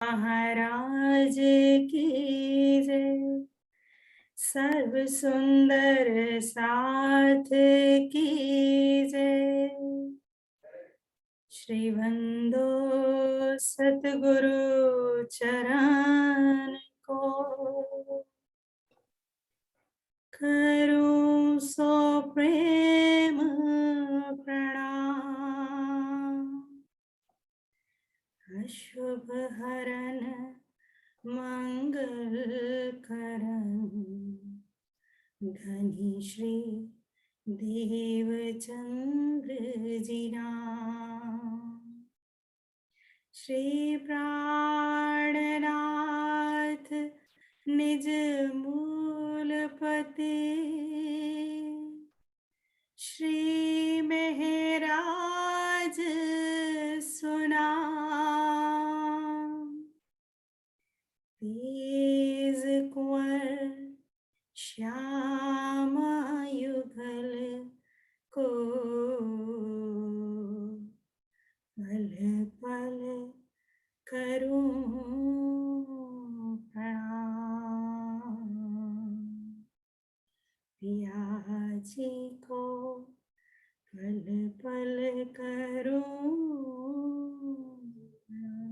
महाराज की जय। सर्व सुंदर साथ की जय। श्री बंदो सतगुरु चरण को करूं सो प्रेम प्रणाम। अशुभ हरन मंगल करन धनी श्री देवचंद्र जी राम। श्री प्राणनाथ निज मूलपति श्री महराज सुनाम। तेज कुंवर श्याम युगल को पल पल करूं प्रणाम। पिया जी को पल पल करूं प्रणाम।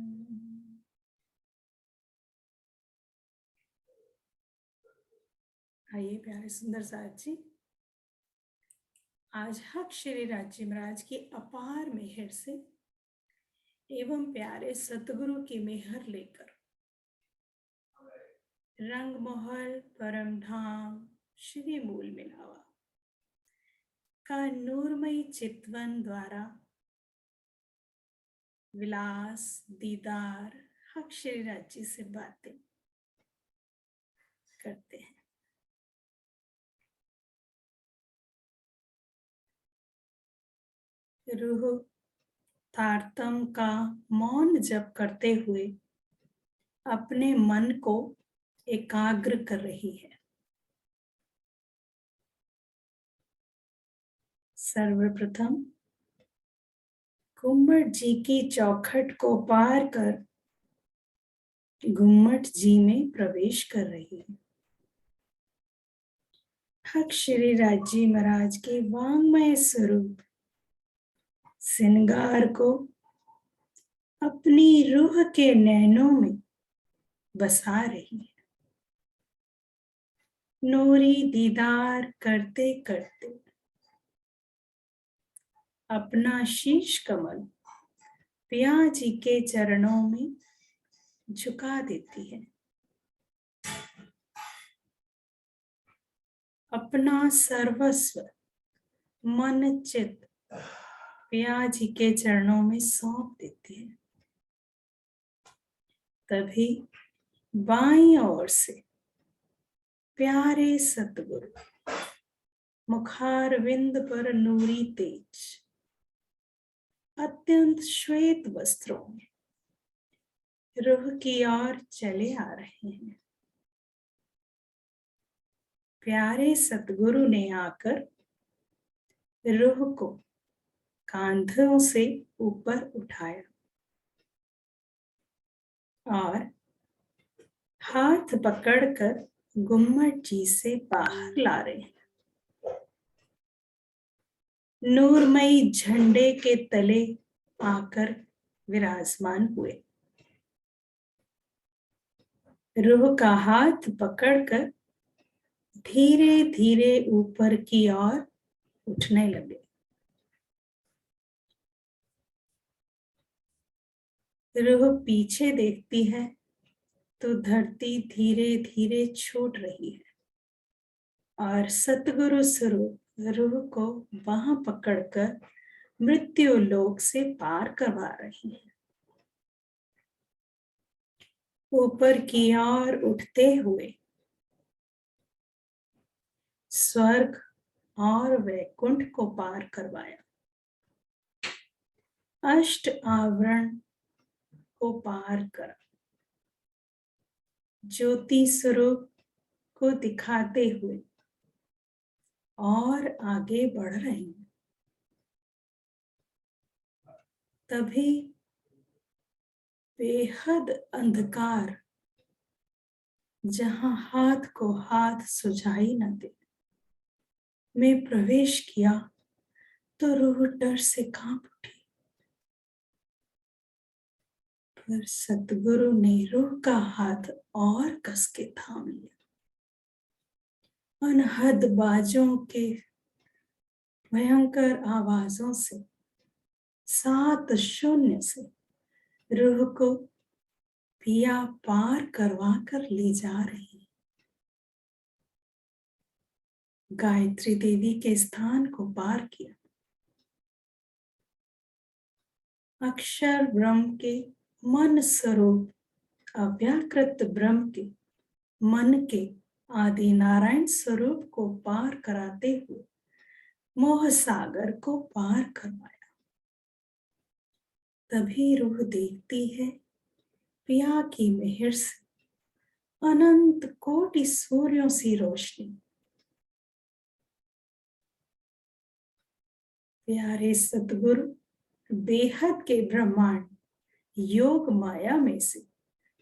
आइए प्यारे सुंदर साथ जी, आज हक श्री राजी महाराज की अपार मेहर से एवं प्यारे सतगुरु की मेहर लेकर रंगमहल परम धाम श्री मूल मिलावा का नूरमयी चितवन द्वारा विलास दीदार हक श्री राजी से बातें करते हैं। रूह तारतम का मौन जप करते हुए अपने मन को एकाग्र कर रही है। सर्वप्रथम गुम्मट जी की चौखट को पार कर गुम्मट जी में प्रवेश कर रही है। हक श्री राजी महाराज के वांग्मय स्वरूप श्रृंगार को अपनी रूह के नैनों में बसा रही है। नूरी दीदार करते करते अपना शीश कमल पिया जी के चरणों में झुका देती है। अपना सर्वस्व मन चित पिया जी के चरणों में सौंप देती है। तभी बाईं ओर से प्यारे सतगुरु मुखारविंद पर नूरी तेज अत्यंत श्वेत वस्त्रों में रूह की ओर चले आ रहे हैं। प्यारे सतगुरु ने आकर रूह को कांधों से ऊपर उठाया और हाथ पकड़कर गुम्मट जी से बाहर ला रहे हैं। नूरमयी झंडे के तले आकर विराजमान हुए। रूह का हाथ पकड़कर धीरे धीरे ऊपर की ओर उठने लगे। रूह पीछे देखती है तो धरती धीरे धीरे छूट रही है और सतगुरु स्वरूप रूह को वहां पकड़कर मृत्यु लोक से पार करवा रही है। ऊपर की ओर उठते हुए स्वर्ग और वैकुंठ को पार करवाया। अष्ट आवरण को पार कर ज्योति स्वरूप को दिखाते हुए और आगे बढ़ रहे हैं। तभी बेहद अंधकार जहां हाथ को हाथ सुझाई न दे में प्रवेश किया तो रूह डर से कांप उठी। पर सतगुरु ने रूह का हाथ और कस के थाम लिया। अनहद बाजों के भयंकर आवाजों से 7-0 से रूह को पिया पार करवा कर ले जा रही। गायत्री देवी के स्थान को पार किया। अक्षर ब्रह्म के मन स्वरूप अव्याकृत ब्रह्म के मन के आदि नारायण स्वरूप को पार कराते हुए मोह सागर को पार करवाया। तभी रूह देखती है पिया की मेहर से अनंत कोटि सूर्यों सी रोशनी। प्यारे सतगुरु बेहद के ब्रह्मांड योग माया में से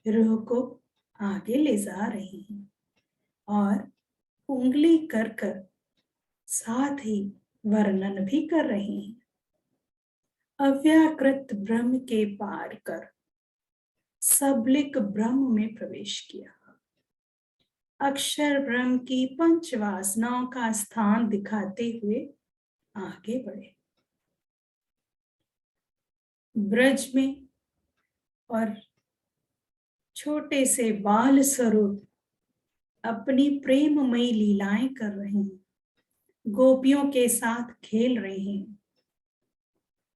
रूह को आगे ले जा रही हैं और उंगली कर कर साथ ही वर्णन भी कर रही हैं। अव्याकृत ब्रह्म के पार कर सबलिक ब्रह्म में प्रवेश किया। अक्षर ब्रह्म की पंच वासनाओं का स्थान दिखाते हुए आगे बढ़े। ब्रज में और छोटे से बाल स्वरूप अपनी प्रेममयी लीलाएं कर रहे हैं, गोपियों के साथ खेल रहे हैं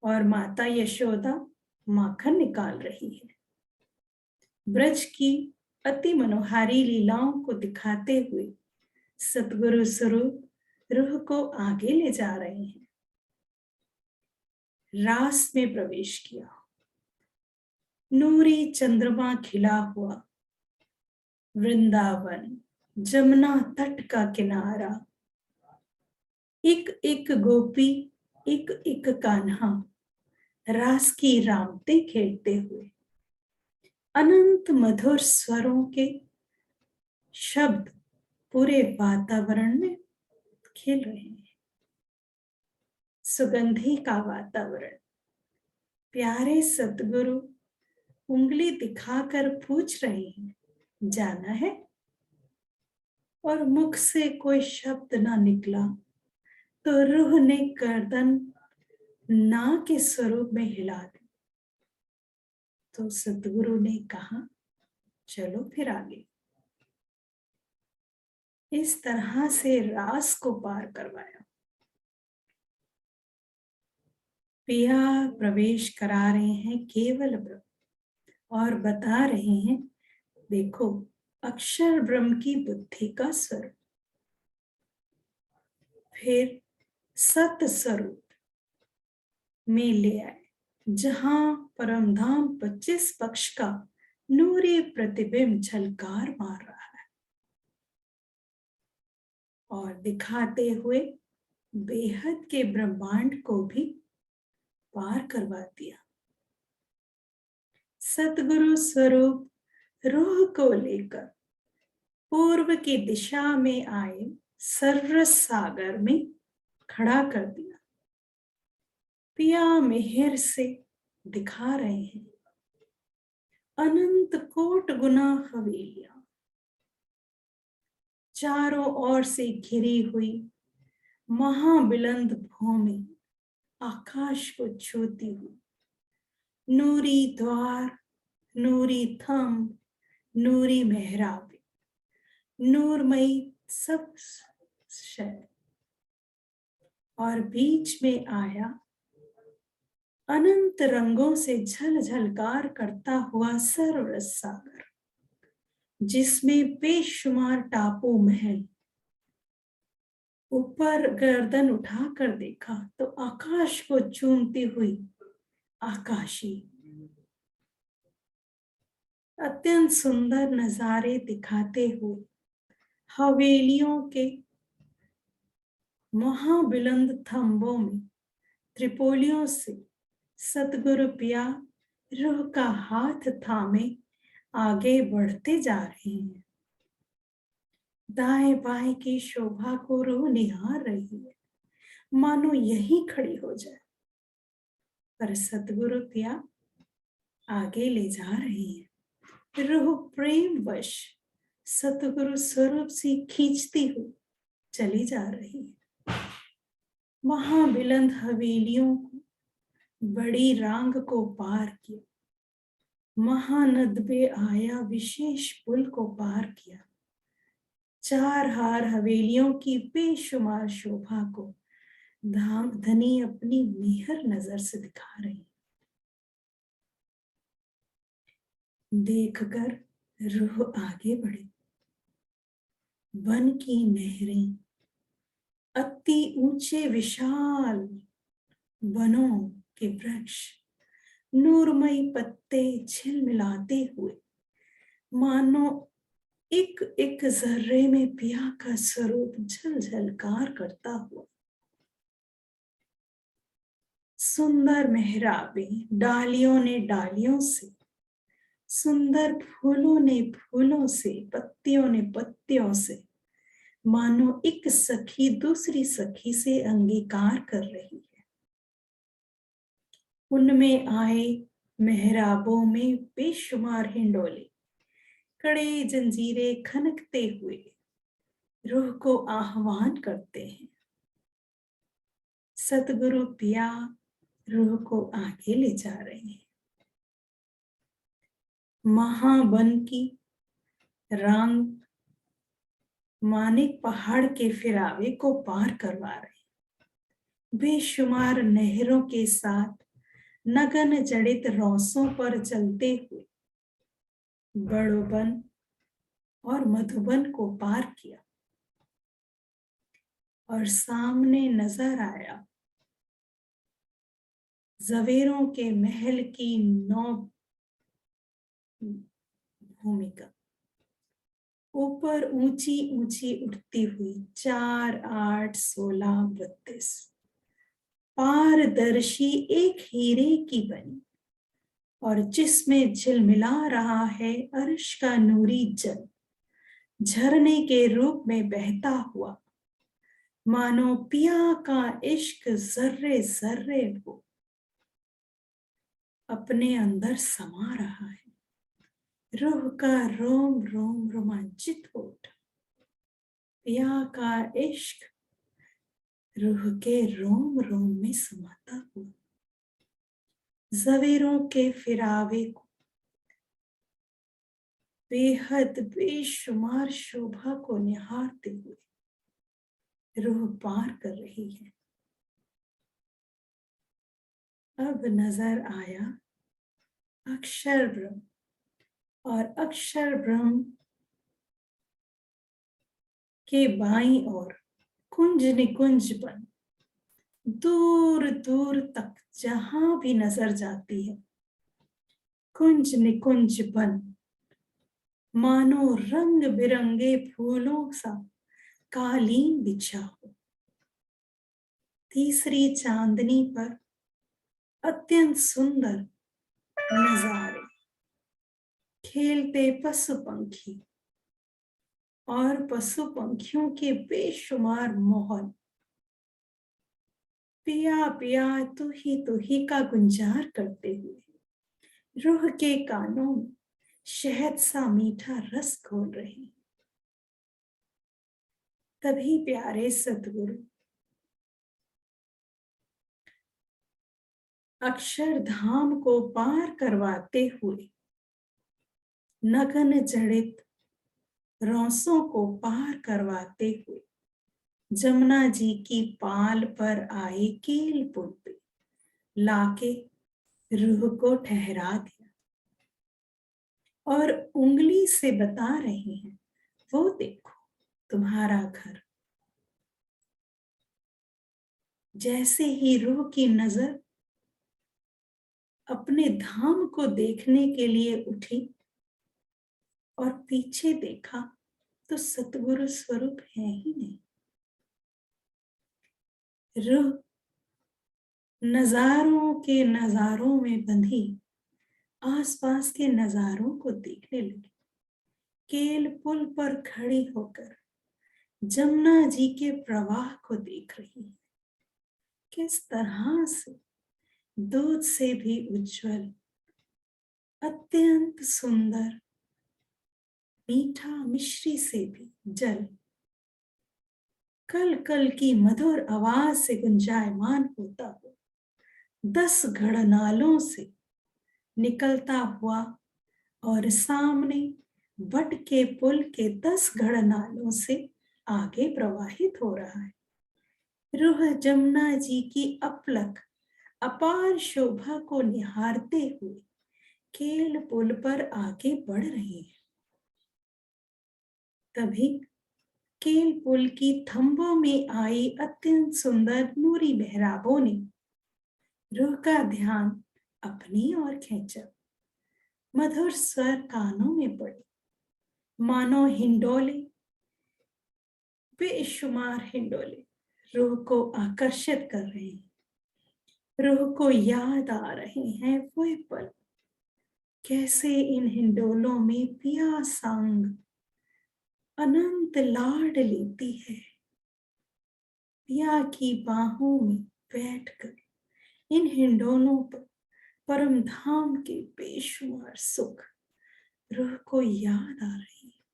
और माता यशोदा माखन निकाल रही है। ब्रज की अति मनोहारी लीलाओं को दिखाते हुए सतगुरु स्वरूप रूह को आगे ले जा रहे हैं। रास में प्रवेश किया। नूरी चंद्रमा खिला हुआ वृंदावन, जमुना तट का किनारा, एक एक गोपी, एक एक कान्हा रास की रामते खेलते हुए अनंत मधुर स्वरों के शब्द पूरे वातावरण में खेल रहे हैं। सुगंधी का वातावरण। प्यारे सतगुरु उंगली दिखाकर पूछ रहे हैं, जाना है? और मुख से कोई शब्द ना निकला तो रूह ने गर्दन ना के स्वरूप में हिला दी। तो सतगुरु ने कहा, चलो फिर आगे। इस तरह से रास को पार करवाया। पिया प्रवेश करा रहे हैं केवल ब्रह्म और बता रहे हैं, देखो अक्षर ब्रह्म की बुद्धि का स्वरूप। फिर सत स्वरूप में ले आए, जहां परमधाम 25 पक्ष का नूरी प्रतिबिंब झलकार मार रहा है और दिखाते हुए बेहद के ब्रह्मांड को भी पार करवा दिया। सतगुरु स्वरूप रूह को लेकर पूर्व की दिशा में आए सर्वरस सागर में खड़ा कर दिया। पिया मेहर से दिखा रहे हैं अनंत कोट गुना हवेलियां, चारों ओर से घिरी हुई महाबिलंद भूमि, आकाश को छूती हुई, नूरी द्वार, नूरी थंब, नूरी मेहराबे, नूरमयी सब शय, और बीच में आया अनंत रंगों से झलझलकार करता हुआ सर्वरस सागर, जिसमें बेशुमार टापू महल। ऊपर गर्दन उठाकर देखा तो आकाश को चूमती हुई आकाशी अत्यंत सुंदर नजारे दिखाते हुए हवेलियों के महाबिलंद थंबों में त्रिपोलियों से सतगुरु पिया रूह का हाथ थामे आगे बढ़ते जा रहे हैं। दाएं बाएं की शोभा को रूह निहार रही है, मानो यही खड़ी हो जाए। पर सतगुरु पिया आगे ले जा रही है। रूह प्रेम वश सतगुरु स्वरूप से खींचती हुई चली जा रही है। महाबिलंद हवेलियों को, बड़ी रांग को पार किया, महानद पे आया विशेष पुल को पार किया। चार हार हवेलियों की बेशुमार शोभा को धाम धनी अपनी मेहर नजर से दिखा रही। देखकर रूह आगे बढ़ी। वन की नहरें, अति ऊंचे विशाल वनों के वृक्ष, नूरमयी पत्ते झिलमिलाते हुए मानो एक एक जर्रे में पिया का स्वरूप झलझलकार करता हुआ। सुंदर मेहराबे डालियों ने डालियों से, सुंदर फूलों ने फूलों से, पत्तियों ने पत्तियों से, मानो एक सखी दूसरी सखी से अंगीकार कर रही है। उनमें आए मेहराबों में बेशुमार हिंडोले, कड़े जंजीरें खनकते हुए रूह को आह्वान करते हैं। सतगुरु पिया रूह को आगे ले जा रहे हैं। महावन की रांग मानिक पहाड़ के फिरावे को पार करवा रहे। बेशुमार नहरों के साथ नगन जड़ित रौसों पर चलते हुए बड़ोबन और मधुबन को पार किया और सामने नजर आया जवेरों के महल की नौ भूमिका, ऊपर ऊंची ऊंची उठती हुई 4, 8, 16, 32 पारदर्शी एक हीरे की बनी, और जिसमें झिलमिला रहा है अर्श का नूरी जल, झरने के रूप में बहता हुआ, मानो पिया का इश्क जर्रे जर्रे को अपने अंदर समा रहा है। रूह का रोम रोम रोमांचित हो उठा। पिया का इश्क रूह के रोम रोम में समाता हुआ, जवेरों के फिरावे को बेहद बेशुमार शोभा को निहारते हुए रूह पार कर रही है। अब नजर आया अक्षर ब्रह्म, और अक्षर ब्रह्म के बाईं ओर कुंज निकुंज बन, दूर दूर तक जहां भी नजर जाती है कुंज निकुंज बन, मानो रंग बिरंगे फूलों सा कालीन बिछा हो। तीसरी चांदनी पर अत्यंत सुंदर नजारे, खेलते पशु पंखी और पशु पंखियों के बेशुमार मोहन, पिया पिया तू ही का गुंजार करते हुए रूह के कानों में शहद सा मीठा रस घोल रहे। तभी प्यारे सतगुरु अक्षरधाम को पार करवाते हुए नगन जड़ित रौसों को पार करवाते हुए जमुना जी की पाल पर आए कील पुल पे लाके रूह को ठहरा दिया और उंगली से बता रहे हैं, वो देखो तुम्हारा घर। जैसे ही रूह की नजर अपने धाम को देखने के लिए उठी और पीछे देखा तो सतगुरु स्वरूप है ही नहीं। रूह नजारों के नजारों में बंधी आसपास के नजारों को देखने लगी। केल पुल पर खड़ी होकर जमुना जी के प्रवाह को देख रही है। किस तरह से दूध से भी उज्जवल, अत्यंत सुंदर, मीठा मिश्री से भी जल कल कल की मधुर आवाज से गुंजायमान होता हो 10 घड़नालों से निकलता हुआ और सामने बट के पुल के 10 घड़नालों से आगे प्रवाहित हो रहा है। रूह जमुना जी की अपलक अपार शोभा को निहारते हुए केल पुल पर आगे बढ़ रही है। तभी केल पुल की थंबों में आई अत्यंत सुंदर नूरी मेहराबों ने रूह का ध्यान अपनी ओर खींचा। मधुर स्वर कानों में पड़े, मानो हिंडोले, बेशुमार हिंडोले रूह को आकर्षित कर रहे हैं। रूह को याद आ रहे हैं वो पल, कैसे इन हिंडोलों में पिया संग अनंत लाड लेती है। पिया की बाहों में बैठकर इन हिंडोलों पर परम धाम के बेशुमार सुख रूह को याद आ रही है।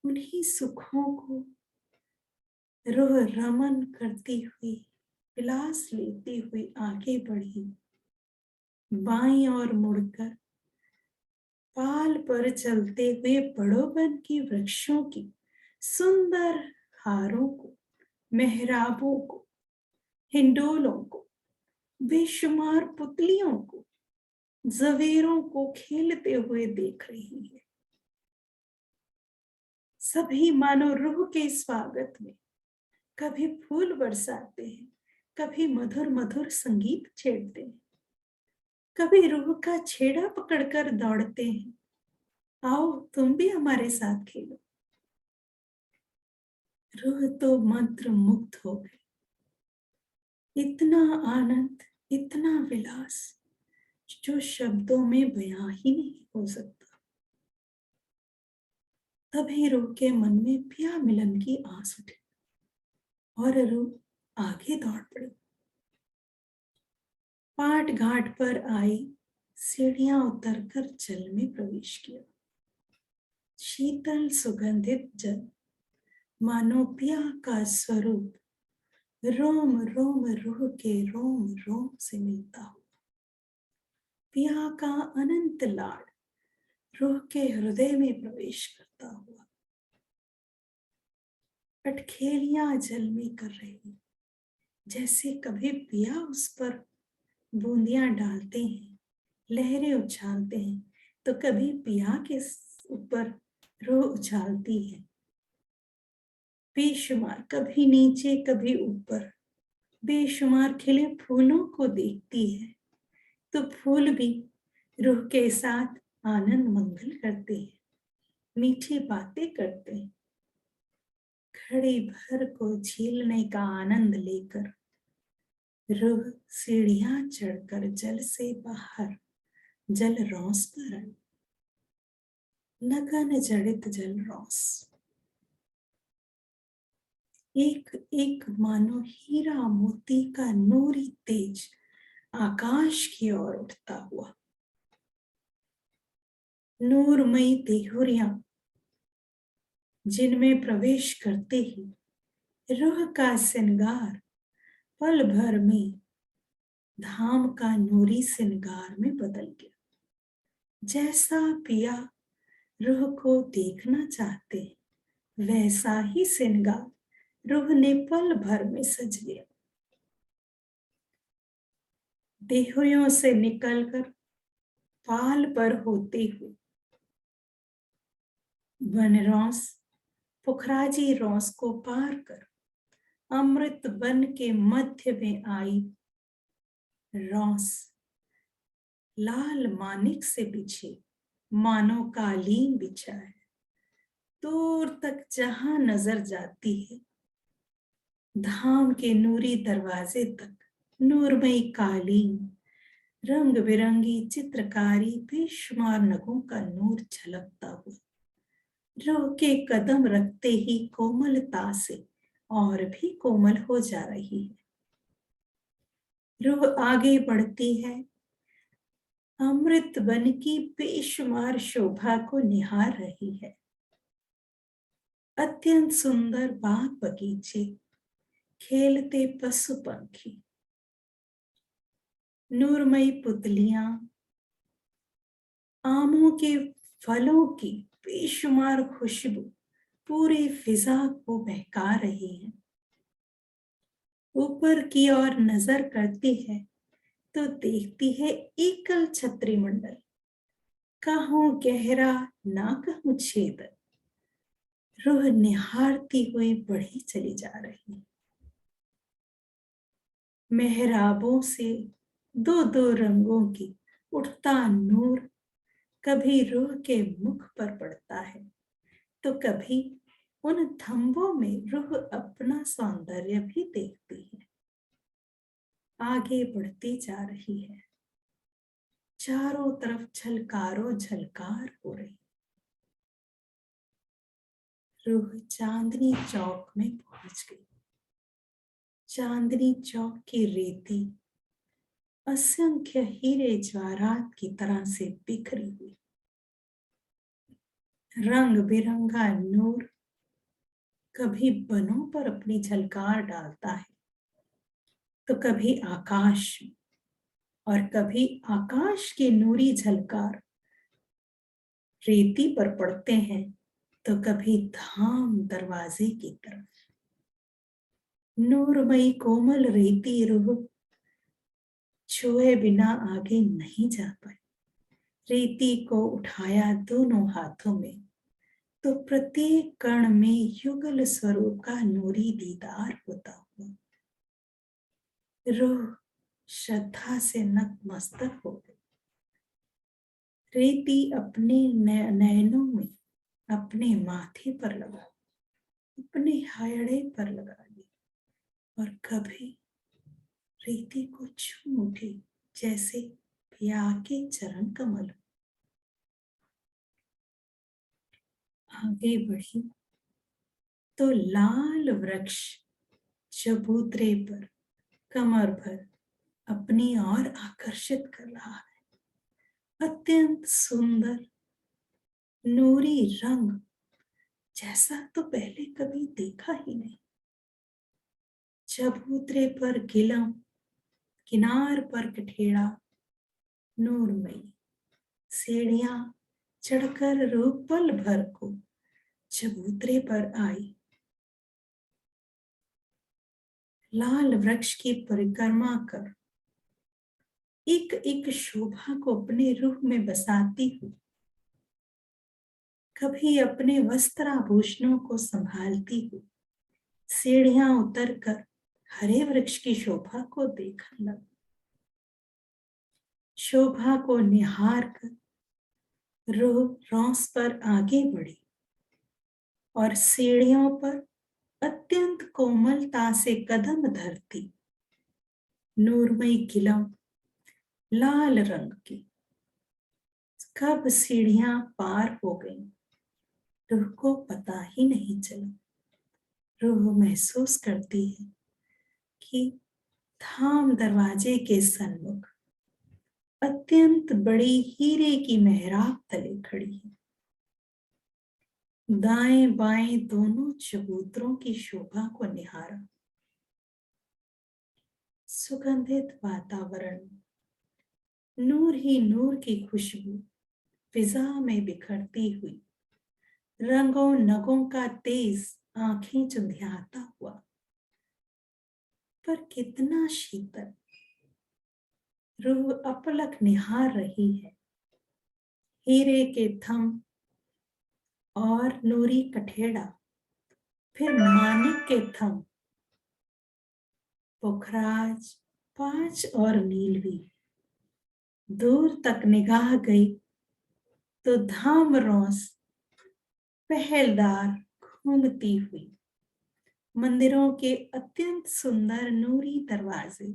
उन्हीं सुखों को रूह रमन करती हुई, विलास लेती हुई आगे बढ़ी। बाईं ओर मुड़कर पाल पर चलते हुए बड़ोबन की वृक्षों की सुंदर हारों को, मेहराबों को, हिंडोलों को, बेशुमार पुतलियों को, जवेरों को खेलते हुए देख रही है। सभी मानो रूह के स्वागत में कभी फूल बरसाते हैं, कभी मधुर मधुर संगीत छेड़ते हैं, कभी रूह का छेड़ा पकड़कर दौड़ते हैं। आओ तुम भी हमारे साथ खेलो। रूह तो मंत्र मुग्ध हो गई। इतना आनंद, इतना विलास जो शब्दों में बयां ही नहीं हो सकता। तभी रूह के मन में पिया मिलन की आस उठी और रूह आगे दौड़ पड़ी। पाट घाट पर आई सीढ़ियां उतरकर जल में प्रवेश किया। शीतल सुगंधित जल मानो पिया का स्वरूप रोम रोम रूह के रोम रोम से मिलता हो। पिया का अनंत लाड रूह के हृदय में प्रवेश करता हुआ अटखेलियां जल में कर रही, जैसे कभी पिया उस पर बूंदियां डालते हैं, लहरें उछालते हैं, तो कभी पिया के ऊपर रूह उछालती है। बेशुमार, कभी नीचे कभी ऊपर, बेशुमार खिले फूलों को देखती है तो फूल भी रूह के साथ आनंद मंगल करते हैं, मीठी बातें करते हैं। घड़ी भर को झीलने का आनंद लेकर रूह सीढ़ियां चढ़कर जल से बाहर जल रौस पर आई। नगन जड़ित जल रौस, एक एक मानो हीरा मोती का नूरी तेज आकाश की ओर उठता हुआ। नूरमयी देहुरियां जिनमें प्रवेश करते ही रूह का श्रृंगार पल भर में धाम का नूरी श्रृंगार में बदल गया। जैसा पिया रूह को देखना चाहते वैसा ही श्रृंगार रूह ने पल भर में सज लिया। देहुरियों से निकलकर पाल पर होते हुए बनरौस, पुखराजी रौस को पार कर अमृत वन के मध्य में आई रौस लाल मानिक से बिछे मानो कालीन बिछा है। दूर तक जहां नजर जाती है धाम के नूरी दरवाजे तक नूरमयी कालीन रंग बिरंगी चित्रकारी बेशुमार नगों का नूर झलकता हुआ रूह के कदम रखते ही कोमलता से और भी कोमल हो जा रही है। रूह आगे बढ़ती है, अमृत बन की बेशुमार शोभा को निहार रही है। अत्यंत सुंदर बाग बगीचे, खेलते पशु पंखी, नूरमयी पुतलियां, आमों के फलों की बेशुमार खुशबू पूरी फिजा को बहका रही है। ऊपर की ओर नजर करती है तो देखती है एकल छत्री मंडल, कहूं गहरा ना कहूं छेद। रूह निहारती हुई बढ़ी चली जा रही है। मेहराबों से दो दो रंगों की उठता नूर कभी रूह के मुख पर पड़ता है तो कभी उन थंबों में रूह अपना सौंदर्य भी देखती है। आगे बढ़ती जा रही है, चारों तरफ झलकारो झलकार हो रही। रूह चांदनी चौक में पहुंच गई। चांदनी चौक की रेती असंख्य हीरे जवाहरात की तरह से बिखरी हुई, रंग बिरंगा नूर कभी बनों पर अपनी झलकार डालता है तो कभी आकाश में, और कभी आकाश की नूरी झलकार रेती पर पड़ते हैं तो कभी धाम दरवाजे की तरफ। नूरमयी कोमल रेती रूह छुए बिना आगे नहीं जा पाई। रेती को उठाया दोनों हाथों में तो प्रत्येक कण में युगल स्वरूप का नूरी दीदार होता हुआ रूह श्रद्धा से नतमस्तक हो गई। रेती अपने नयनों में अपने माथे पर लगा, अपने हायड़े पर लगा ली और कभी रेती को छू उठी जैसे प्या के चरण कमल। आगे बढ़ी तो लाल वृक्ष चबूतरे पर कमर भर अपनी ओर आकर्षित कर रहा है। अत्यंत सुंदर नूरी रंग जैसा तो पहले कभी देखा ही नहीं। चबूतरे पर गिलम, किनार पर कठेड़ा, नूरमयी सीढ़ियां चढ़कर रूह पल भर को चबूतरे पर आई। लाल वृक्ष की परिक्रमा कर एक एक शोभा को अपने रूह में बसाती हुई कभी अपने वस्त्राभूषणों को संभालती हुई सीढ़ियां उतरकर हरे वृक्ष की शोभा को देखने लगी। शोभा को निहार कर रूह रौस पर आगे बढ़ी और सीढ़ियों पर अत्यंत कोमलता से कदम धरती नूरमयी गिलम लाल रंग की कब सीढ़ियां पार हो गई रूह को पता ही नहीं चला। रूह महसूस करती है कि धाम दरवाजे के सन्मुख अत्यंत बड़ी हीरे की मेहराब तले खड़ी है। दाएं बाएं दोनों चबूतरों की शोभा को निहारा। सुगंधित वातावरण, नूर ही नूर की खुशबू फिजा में बिखरती हुई, रंगों नगों का तेज आंखें चुंधियाता हुआ, पर कितना शीतल। रूह अपलक निहार रही है। हीरे के थम और नूरी कठेड़ा, फिर मानिक के थम, पुखराज, पांच और नीलवी। दूर तक निगाह गई तो धाम रोस पहलदार घूमती हुई, मंदिरों के अत्यंत सुंदर नूरी दरवाजे,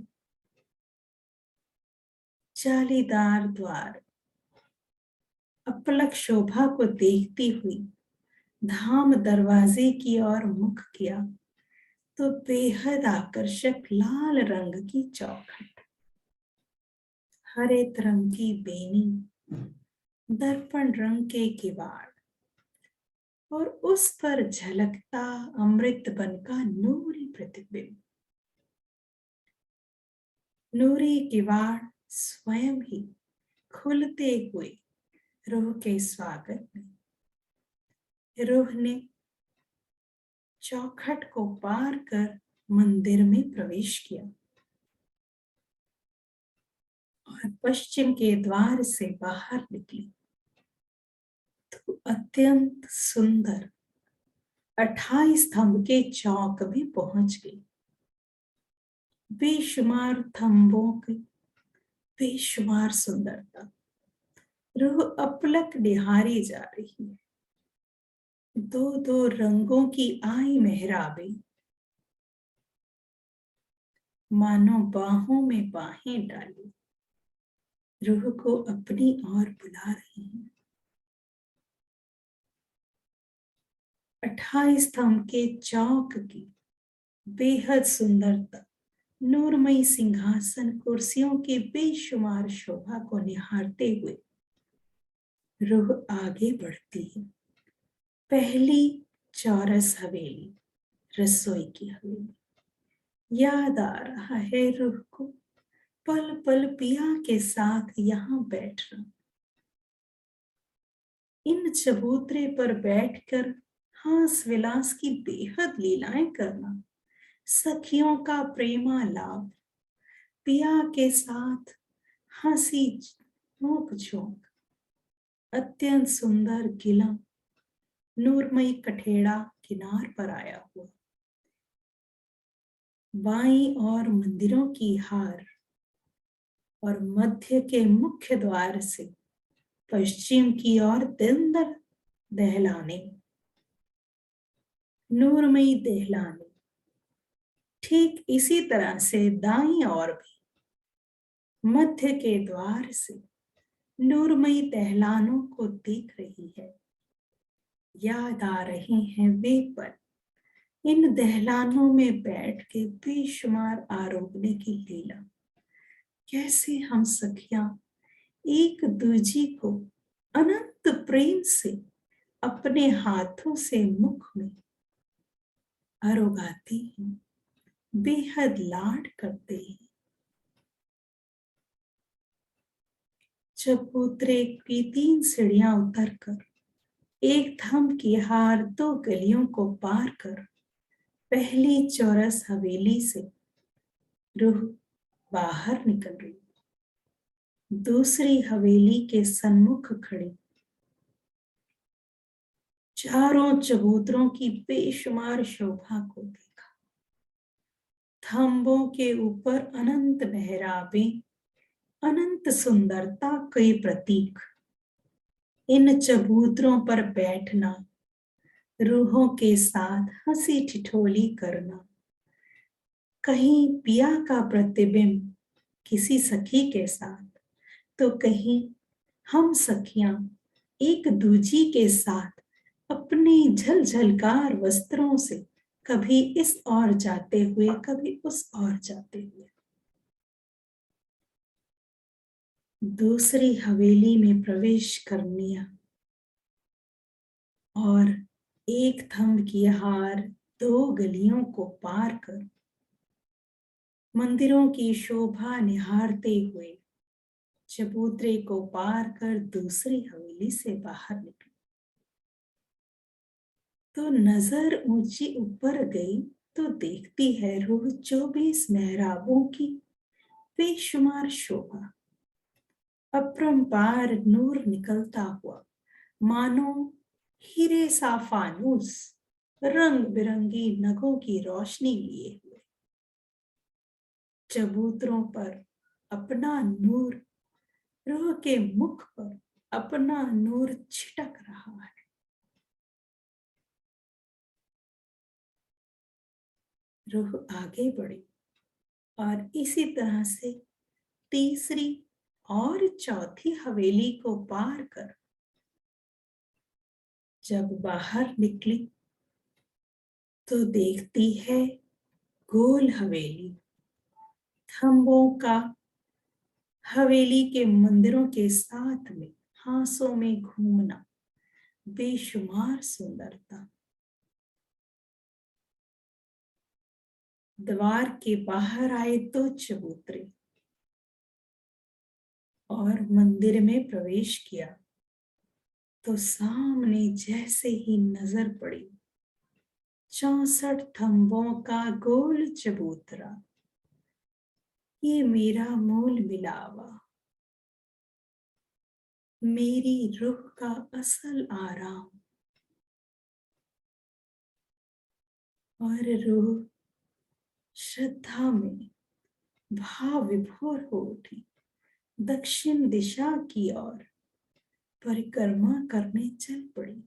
जालीदार द्वार अपलक शोभा को देखती हुई धाम दरवाजे की ओर मुख किया तो बेहद आकर्षक लाल रंग की चौखट, हरे रंग की बेनी, दर्पण रंग के किवाड़ और उस पर झलकता अमृत बन का नूरी प्रतिबिंब। नूरी किवाड़ स्वयं ही खुलते हुए रूह के स्वागत में रूह ने चौखट को पार कर मंदिर में प्रवेश किया और पश्चिम के द्वार से बाहर निकली तो अत्यंत सुंदर 28 स्तंभ के चौक में पहुंच गई। बेशुमार थंबों की बेशुमार सुंदरता रूह अपलक निहारी जा रही है। दो दो रंगों की आई मेहराबें मानो बाहों में बाहें डाली रूह को अपनी ओर बुला रही हैं। 28 स्तंभ के चौक की बेहद सुंदरता, नूरमयी सिंहासन, कुर्सियों की बेशुमार शोभा को निहारते हुए रूह आगे बढ़ती है। पहली चौरस हवेली, रसोई की हवेली। याद आ रहा है रूह को पल पल पिया के साथ यहाँ बैठना, इन चबूतरे पर बैठकर हास विलास की बेहद लीलाएं करना, सखियों का प्रेमालाप, पिया के साथ हंसी नोक झोंक, अत्यंत सुंदर गिलम नूरमयी कठेड़ा किनार पर आया हुआ, बाईं और मंदिरों की हार और मध्य के मुख्य द्वार से पश्चिम की ओर दिंदर दहलाने, नूरमयी दहलाने। ठीक इसी तरह से दाईं ओर भी मध्य के द्वार से नूरमयी दहलानों को देख रही है। याद आ रहे हैं वे पल, इन दहलानों में बैठ के बेशुमार आरोपने की लीला, कैसे हम सखियां एक दूजी को अनंत प्रेम से अपने हाथों से मुख में आरोगाती हैं, बेहद लाड करते हैं। चबूतरे की 3 सीढ़ियां उतरकर एक थंब की हार 2 गलियों को पार कर पहली चौरस हवेली से रूह बाहर निकल रही, दूसरी हवेली के सन्मुख खड़ी चारों चबूतरों की बेशुमार शोभा को देखा। थंबों के ऊपर अनंत मेहराबें, अनंत सुंदरता के प्रतीक, इन चबूतरों पर बैठना, रूहों के साथ हंसी ठिठोली करना, कहीं पिया का प्रतिबिंब किसी सखी के साथ तो कहीं हम सखियां एक दूजी के साथ अपने झलझलकार वस्त्रों से कभी इस ओर जाते हुए कभी उस ओर जाते हुए। दूसरी हवेली में प्रवेश करनिया और एक थंब की हार 2 गलियों को पार कर मंदिरों की शोभा निहारते हुए चबूतरे को पार कर दूसरी हवेली से बाहर निकली तो नजर ऊंची ऊपर गई तो देखती है रूह 24 मेहराबों की बेशुमार शोभा, अपरंपार नूर निकलता हुआ मानो हीरे सा फानूस, रंग बिरंगी नगों की रोशनी लिए हुए। चबूतरों पर अपना नूर, रूह के मुख पर अपना नूर छिटक रहा है। रूह आगे बढ़ी और इसी तरह से तीसरी और चौथी हवेली को पार कर जब बाहर निकली तो देखती है गोल हवेली, खंभों का हवेली के मंदिरों के साथ में हांसों में घूमना, बेशुमार सुंदरता। द्वार के बाहर आए तो चबूतरे और मंदिर में प्रवेश किया तो सामने जैसे ही नजर पड़ी 64 थंबों का गोल चबूतरा। ये मेरा मूल मिलावा, मेरी रूह का असल आराम। और रूह श्रद्धा में भाव विभोर हो उठी, दक्षिण दिशा की ओर परिक्रमा करने चल पड़ी।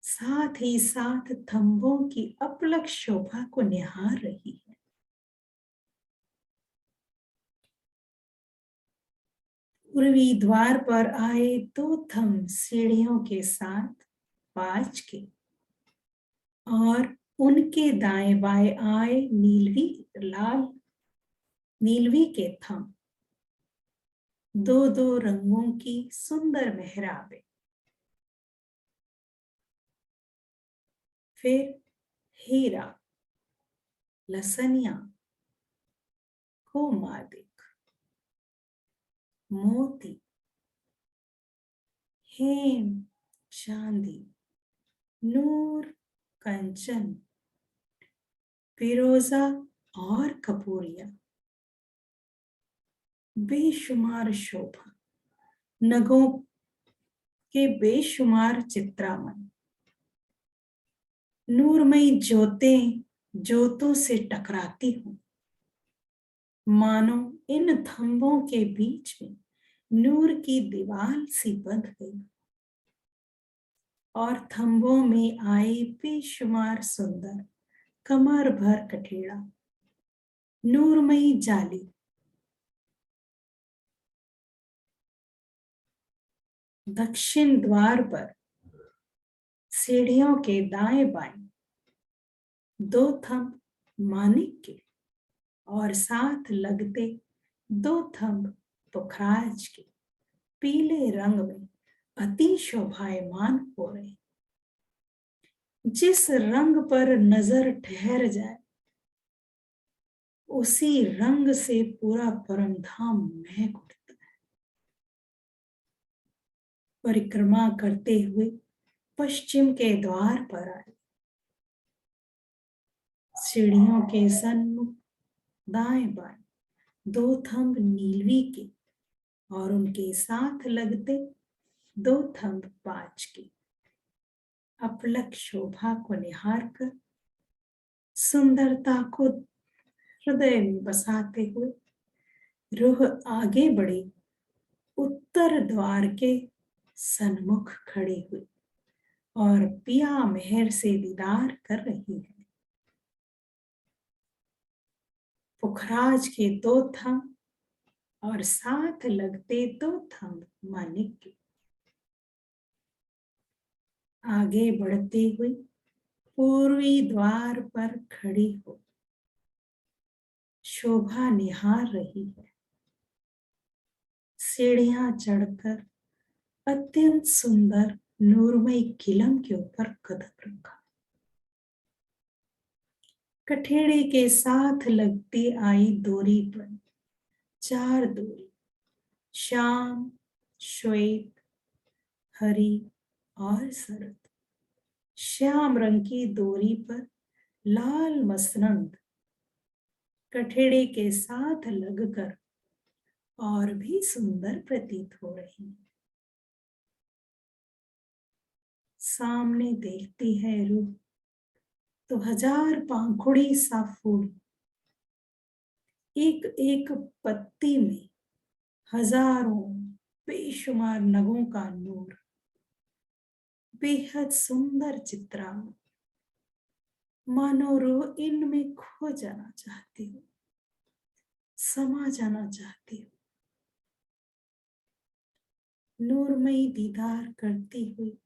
साथ ही साथ थंबों की अपलक शोभा को निहार रही है। पूर्वी द्वार पर आए दो थंब सीढ़ियों के साथ 5 के और उनके दाएं बाएं आए नीलवी के थंब, दो दो रंगों की सुंदर मेहराबें। फिर हीरा, लसनिया, कोमादिक, मोती, हेम, चांदी, नूर, कंचन, फिरोजा और कपूरिया, बेशुमार शोभा, नगों के बेशुमार चित्रामन, नूरमयी जोतों से टकराती हूं, मानो इन थंबों के बीच में नूर की दीवार सी बंध गई और थंबों में आई बेशुमार सुंदर कमर भर कठेड़ा, नूरमयी जाली। दक्षिण द्वार पर सीढ़ियों के दाएं बाएं दो थंब मानिक के और साथ लगते दो थंब पुखराज के पीले रंग में अति शोभायमान हो रहे। जिस रंग पर नजर ठहर जाए उसी रंग से पूरा परमधाम महक उठता है। परिक्रमा करते हुए पश्चिम के द्वार पर आए। सीढ़ियों के सन्मुख दाएं बाएं दो थंब नीलवी के और उनके साथ लगते दो थंब 5 के अपलक शोभा को निहार कर, सुंदरता को हृदय में बसाते हुए रूह आगे बढ़ी, उत्तर द्वार के सन्मुख खड़ी हुई और पिया मेहर से दीदार कर रही है। पुखराज के दो थंब और साथ लगते दो थंब मानिक के। आगे बढ़ते हुए पूर्वी द्वार पर खड़ी हो शोभा निहार रही है। सीढ़ियां चढ़कर अत्यंत सुंदर नूरमय किलम के ऊपर कदम रखा। कठेड़े के साथ लगती आई डोरी पर 4 डोरी, श्याम, श्वेत, हरी और शरद। श्याम रंग की डोरी पर लाल मसनंद कठेड़े के साथ लगकर और भी सुंदर प्रतीत हो रही है। सामने देखती है रूह तो 1000 पंखुड़ी सा फूल, एक एक पत्ती में हजारों बेशुमार नगों का नूर, बेहद सुंदर चित्रा, मानो रूह इनमें खो जाना चाहती हो, समा जाना चाहती हो। नूरमयी दीदार करती हुई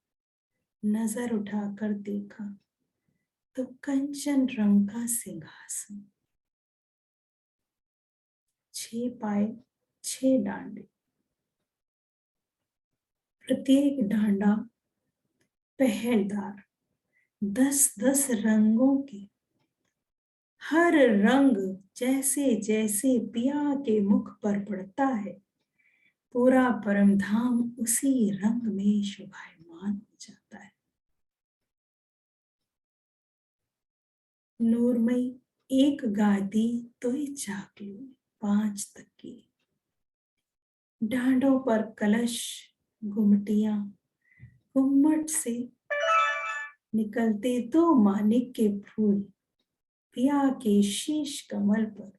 नजर उठाकर देखा तो कंचन रंग का सिंहासन, 6 पाए 6 डांडे, प्रत्येक डांडा पहरेदार, 10-10 रंगों के, हर रंग जैसे जैसे पिया के मुख पर पड़ता है, पूरा परमधाम उसी रंग में शोभायमान हो जाता है। नूरमयी एक गादी तो चाकू, 5 तकिए, डांडों पर कलश, गुमटियां, गुम्मट से निकलते 2 मानिक के फूल, पिया के शीश कमल पर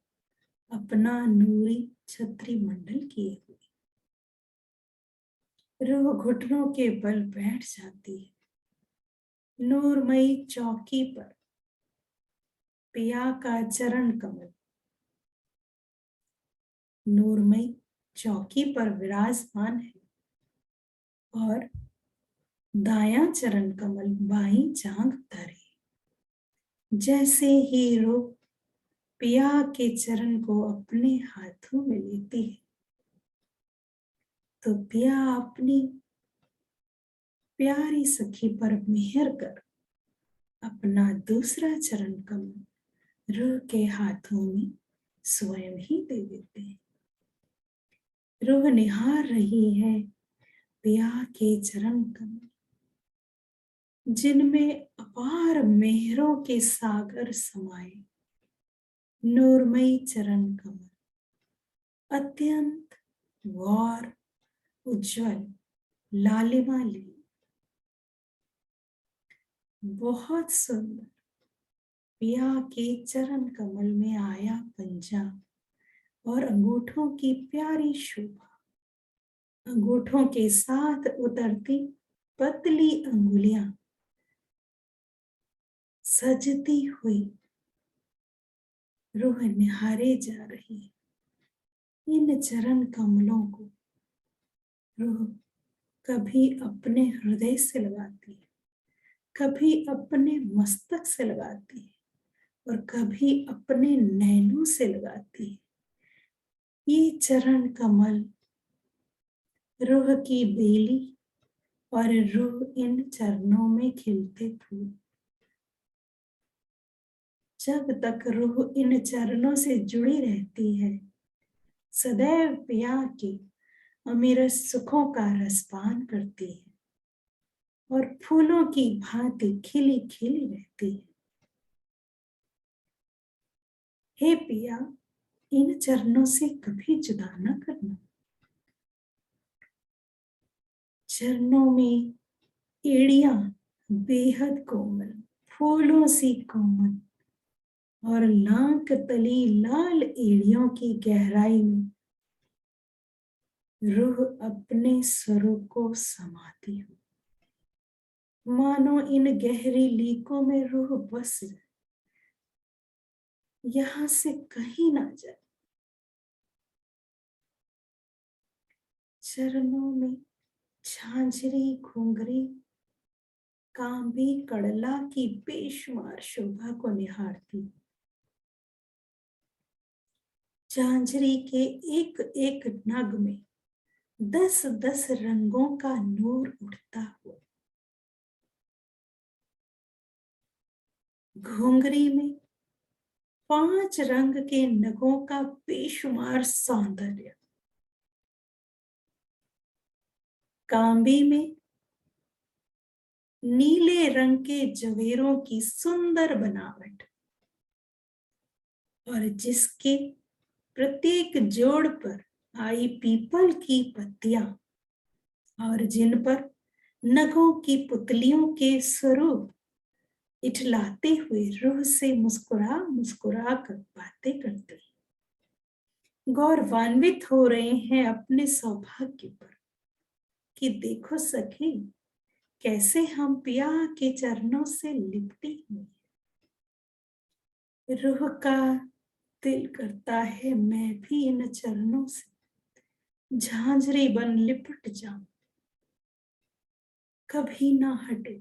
अपना नूरी छत्री मंडल किए हुए, रूह घुटनों के बल बैठ जाती है। नूरमयी चौकी पर पिया का चरण कमल, नूरमयी चौकी पर विराजमान है और दायां चरण कमल बाईं जांघ धरे, जैसे ही रूह पिया के चरण को अपने हाथों में लेती है तो पिया अपनी प्यारी सखी पर मेहर कर अपना दूसरा चरण कमल रूह के हाथों में स्वयं ही दे देते हैं। रूह निहार रही है पिया के चरण कमल, जिनमें अपार मेहरों के सागर समाये। नूरमयी चरण कमल अत्यंत गौर, उज्जवल, लालिमा ली, बहुत सुंदर। पिया के चरण कमल में आया पंजा और अंगूठों की प्यारी शोभा, अंगूठों के साथ उतरती पतली अंगुलियां सजती हुई रूह निहारे जा रही है। इन चरण कमलों को रूह कभी अपने हृदय से लगाती है, कभी अपने मस्तक से लगाती है और कभी अपने नैनों से लगाती है। ये चरण कमल रूह की बेली और रूह इन चरणों में खिलते फूल, जब तक रूह इन चरणों से जुड़ी रहती है सदैव पिया के अमीर सुखों का रसपान करती है और फूलों की भांति खिली खिली रहती है। हे पिया, इन चरणों से कभी जुदा न करना। चरणों में एड़ियां बेहद कोमल, फूलों सी कोमल और नाक तली लाल एड़ियों की गहराई में रूह अपने स्वरूप को समाती हो, मानो इन गहरी लीकों में रूह बस जाए, यहां से कहीं ना जाए। चरणों में झांझरी घुंघरी कांबी कड़ला की बेशुमार शोभा को निहारती, झांझरी के एक एक नग में 10-10 रंगों का नूर उठता हुआ, घुंघरी में 5 रंग के नगों का बेशुमार सौंदर्य, कांबी में नीले रंग के जवेरों की सुंदर बनावट और जिसके प्रत्येक जोड़ पर आई पीपल की पत्तियां और जिन पर नगों की पुतलियों के स्वरूप इठलाते हुए रूह से मुस्कुरा मुस्कुरा कर बातें करते हैं, गौरवान्वित हो रहे हैं अपने सौभाग्य पर कि देखो सखी कैसे हम पिया के चरणों से लिपटी हुई। रूह का दिल करता है मैं भी इन चरणों से झांझरी बन लिपट जाऊं, कभी ना हटो।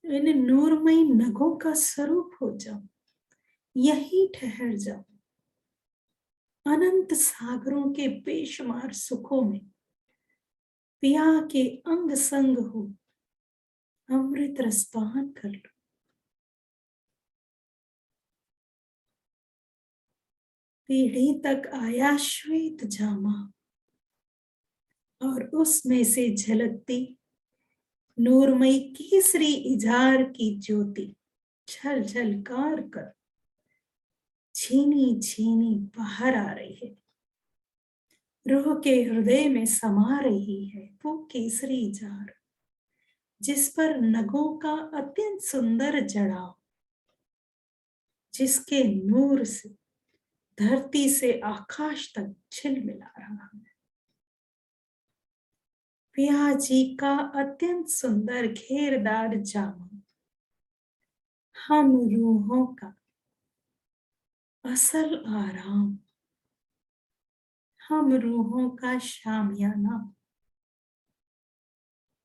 इन नूरमयी नगों का स्वरूप हो जाओ, यही ठहर जाओ। अनंत सागरों के बेशुमार सुखों में पिया के अंग संग हो, अमृत रसपान कर लो। पीढ़ी तक आया श्वेत जामा, और उसमें से झलकती नूरमयी केसरी इजार की ज्योति छल छलकार कर छीनी छीनी बाहर आ रही है। रूह के हृदय में समा रही है वो केसरी जार, जिस पर नगों का अत्यंत सुंदर जड़ाव, जिसके नूर से धरती से आकाश तक झिलमिला रहा है। पिया जी का अत्यंत सुंदर घेरदार जामा हम रूहों का असल आराम, हम रूहों का शामियाना।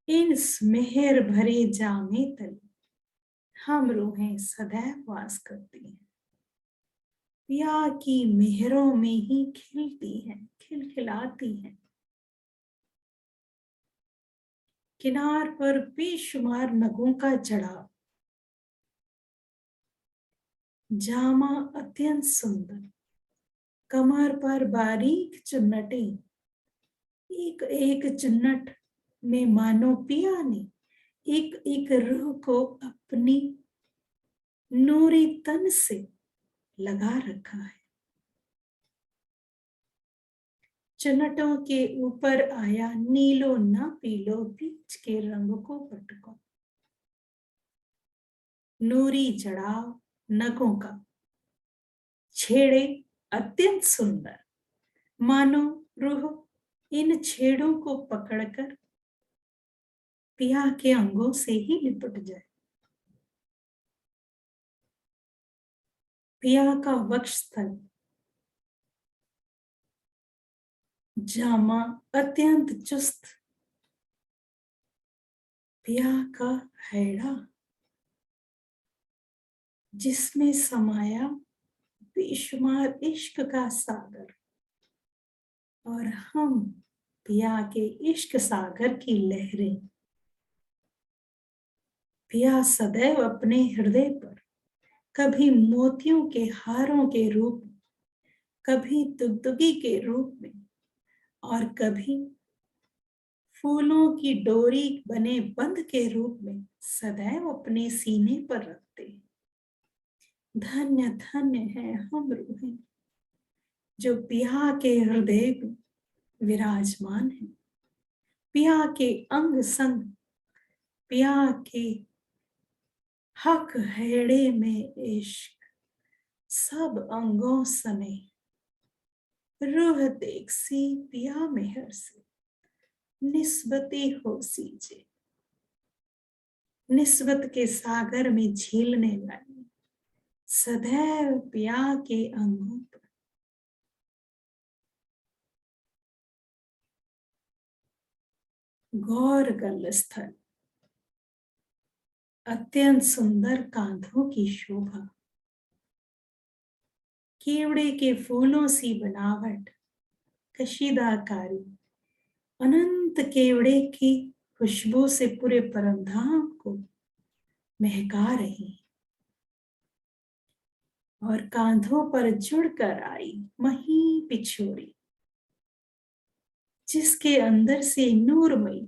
इन मेहर भरे जामे तले हम रूहें सदैव वास करती हैं। पिया की मेहरों में ही खिलती हैं, खिलखिलाती हैं। किनार पर बेशुमार नगों का जड़ाव, जामा अत्यंत सुंदर, कमर पर बारीक चुन्नटे, एक एक चुन्नट में मानो पिया ने एक एक रूह को अपनी नूरी तन से लगा रखा है। चुन्नटों के ऊपर आया नीलो न पीलो बीच के रंग को पटको, नूरी जड़ाव नगों का छेड़े अत्यंत सुंदर, मानो रूह इन छेड़ों को पकड़कर पिया के अंगों से ही लिपट जाए। पिया का वक्षस्थल जामा अत्यंत चुस्त, पिया का हैड़ा जिसमें समाया बेशुमार इश्क का सागर, और हम पिया के इश्क सागर की लहरें। पिया सदैव अपने हृदय पर कभी मोतियों के हारों के रूप में, कभी दुगदुगी के रूप में, और कभी फूलों की डोरी बने बंध के रूप में सदैव अपने सीने पर रखते। धन्य धन्य है हम रूहें जो पिया के हृदय में विराजमान है। पिया के अंग संग, पिया के हक हेड़े में इश्क, सब अंगों सने रूह देख सी पिया मेहर से निस्बती हो सीजे। निस्बत के सागर में झीलने वाली सदैव पिया के अंगों पर गौर गल स्थल, अत्यंत सुंदर कांधों की शोभा, केवड़े के फूलों सी बनावट, कशीदाकारी, अनंत केवड़े की खुशबू से पूरे परमधाम को महका रही, और कांधों पर जुड़कर आई मही पिछोरी, जिसके अंदर से नूरमयी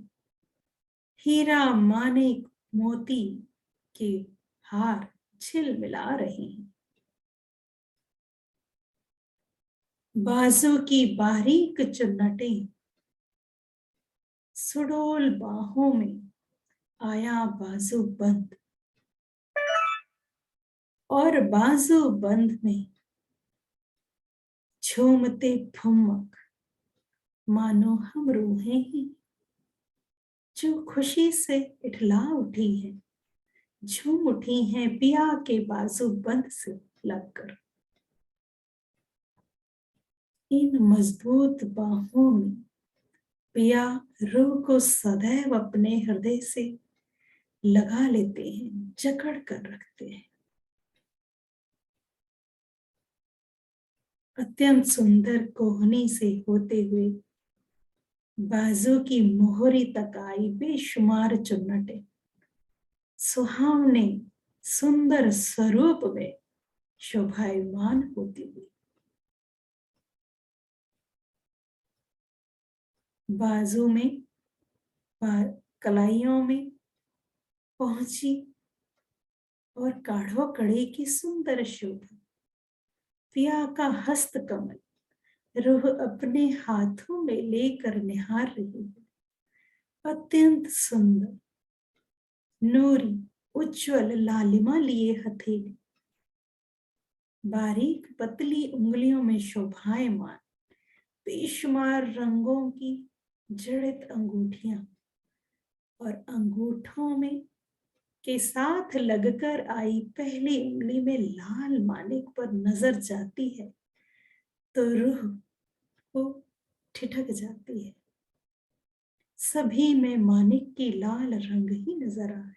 हीरा मानिक मोती के हार झिलमिला रहे हैं। बाजू की बारीक चुन्नटें, सुडोल बाहों में आया बाजू बंद, और बाजू बंद में झूमते फुम्मक, मानो हम रूहें ही जो खुशी से इठला उठी हैं, झूम उठी हैं पिया के बाजू बंद से लगकर। इन मजबूत बाहों में पिया रूह को सदैव अपने हृदय से लगा लेते हैं, जकड़ कर रखते हैं। अत्यंत सुंदर कोहनी से होते हुए बाजू की मोहरी तक आई बेशुमार चुन्नटें सुहावने सुंदर स्वरूप में शोभायमान होती हुई बाजू में कलाइयों में पहुंची और काढ़ो कड़े की सुंदर शोभा। पिया का हस्त कमल रूह अपने हाथों में लेकर निहार रही है। अत्यंत सुंदर नूरी उज्जवल लालिमा लिए हथेली बारीक पतली उंगलियों में शोभायमान बेशुमार रंगों की जड़ित अंगूठियां और अंगूठों में के साथ लगकर आई पहली उंगली में लाल मानिक पर नजर जाती है तो रूह को ठिठक जाती है। सभी में मानिक की लाल रंग ही नजर आए।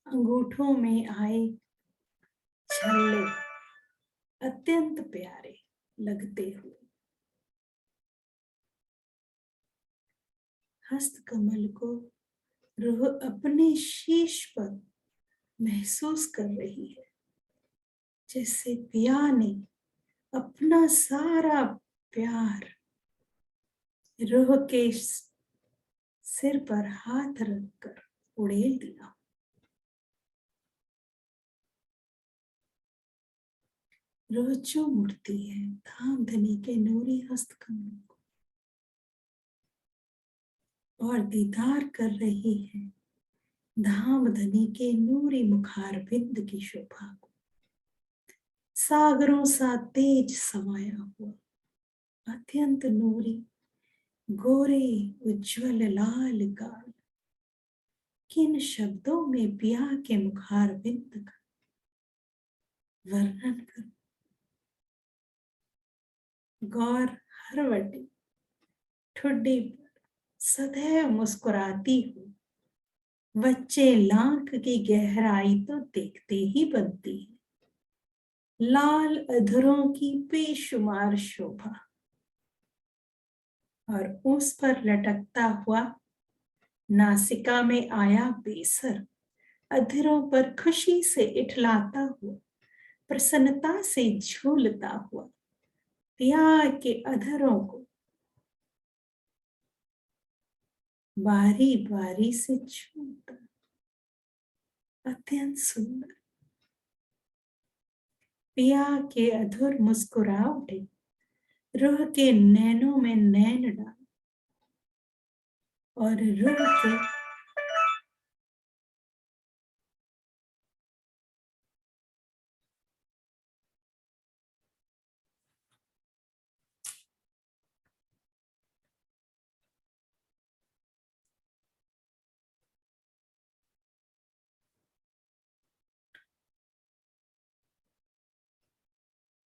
अंगूठों में आए छल्ले अत्यंत प्यारे लगते हुए हस्त कमल को रूह अपने शीश पर महसूस कर रही है, जैसे पिया ने अपना सारा प्यार रूह के सिर पर हाथ रखकर उड़ेल दिया। रूह चूम उठती है धाम धनी के नूरी हस्त कमल को और दीदार कर रही है धाम धनी के नूरी मुखार बिंद की शोभा को। सागरों सा तेज समाया हुआ अत्यंत नूरी गोरे उज्जवल लाल गाल किन शब्दों में पिया के मुखार बिंद का वर्णन करूं। गौर हरवटी ठुड्डी पर सदैव मुस्कुराती हुई बच्चे लाख की गहराई तो देखते ही बनती है। लाल अधरों की बेशुमार शोभा और उस पर लटकता हुआ नासिका में आया बेसर अधरों पर खुशी से इठलाता हुआ प्रसन्नता से झूलता हुआ पिया के अधरों को बारी बारी से छूता अत्यंत सुंदर। पिया के अधर मुस्कुरा उठे रूह के नैनों में नैन डाल और रूह के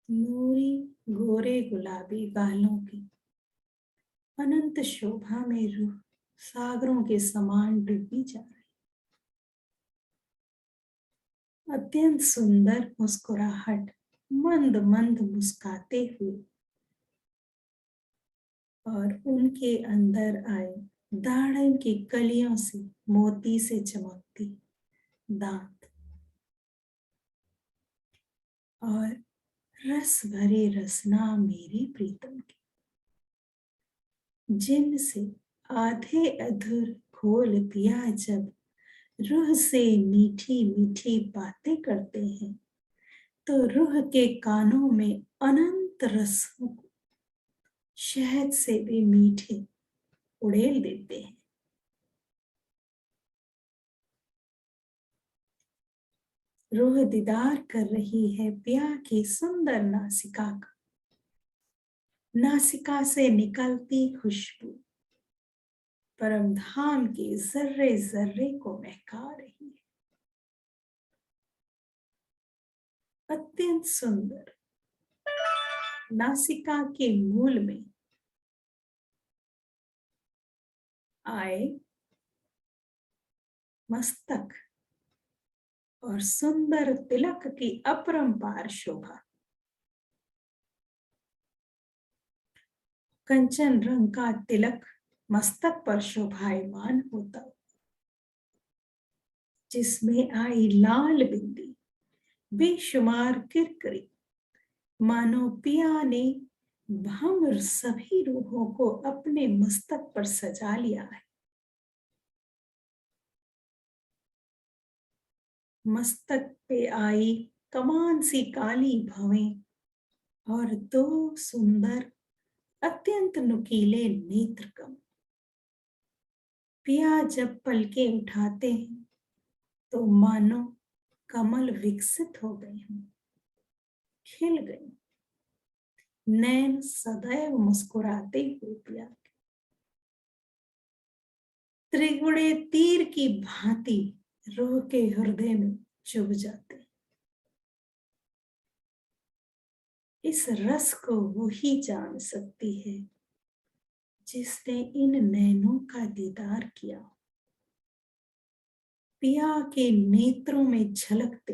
नूरी गोरे गुलाबी बालों की अनंत शोभा में रूह सागरों के समान डूबी जा रही। अत्यंत सुंदर मुस्कुराहट मंद मंद मुस्काते हुए और उनके अंदर आए दाढ़न की कलियों से मोती से चमकती दांत और रस भरे रसना मेरी प्रीतम की जिनसे आधे अधूर खोल पिया जब रूह से मीठी मीठी बातें करते हैं तो रूह के कानों में अनंत रसों को शहद से भी मीठे उड़ेल देते हैं। रूह दीदार कर रही है पिया की सुंदर नासिका का। नासिका से निकलती खुशबू परम धाम के जर्रे जर्रे को महका रही है। अत्यंत सुंदर नासिका के मूल में आए मस्तक और सुंदर तिलक की अपरंपार शोभा। कंचन रंग का तिलक मस्तक पर शोभायमान होता, जिसमें आई लाल बिंदी बेशुमार किरकिरी, मानो पिया ने भम्र सभी रूहों को अपने मस्तक पर सजा लिया है। मस्तक पे आई कमान सी काली भवें और दो सुंदर अत्यंत नुकीले नेत्र कम। पिया जब पलके उठाते हैं तो मानो कमल विकसित हो गए हों, खिल गए। नैन सदैव मुस्कुराते हुए पिया त्रिगुणे तीर की भांति रूह के हृदय में चुभ जाते। इस रस को वो ही जान सकती है जिसने इन नैनों का दीदार किया। पिया के नेत्रों में झलकते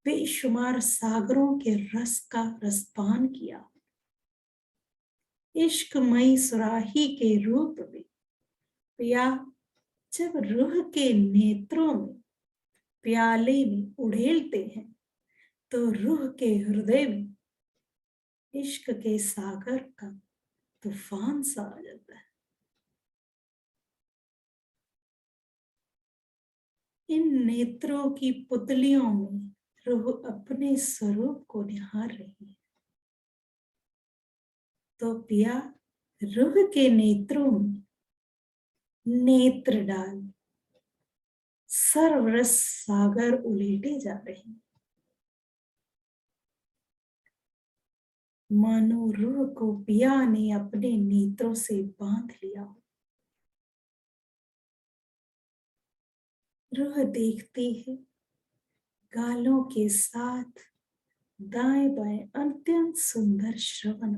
बेशुमार सागरों के रस का रसपान किया। इश्कमयी सुराही के रूप में पिया जब रूह के नेत्रों में प्याले में उड़ेलते हैं तो रूह के हृदय में इश्क के सागर का तूफान सा आ जाता है। इन नेत्रों की पुतलियों में रूह अपने स्वरूप को निहार रही है, तो पिया रूह के नेत्रों में नेत्र डाल सर्वरस सागर उलेटे जा रहे हैं। मानो रूह को पिया ने अपने नेत्रों से बांध लिया हो। रूह देखती है गालों के साथ दाएं बाएं अत्यंत सुंदर श्रवण।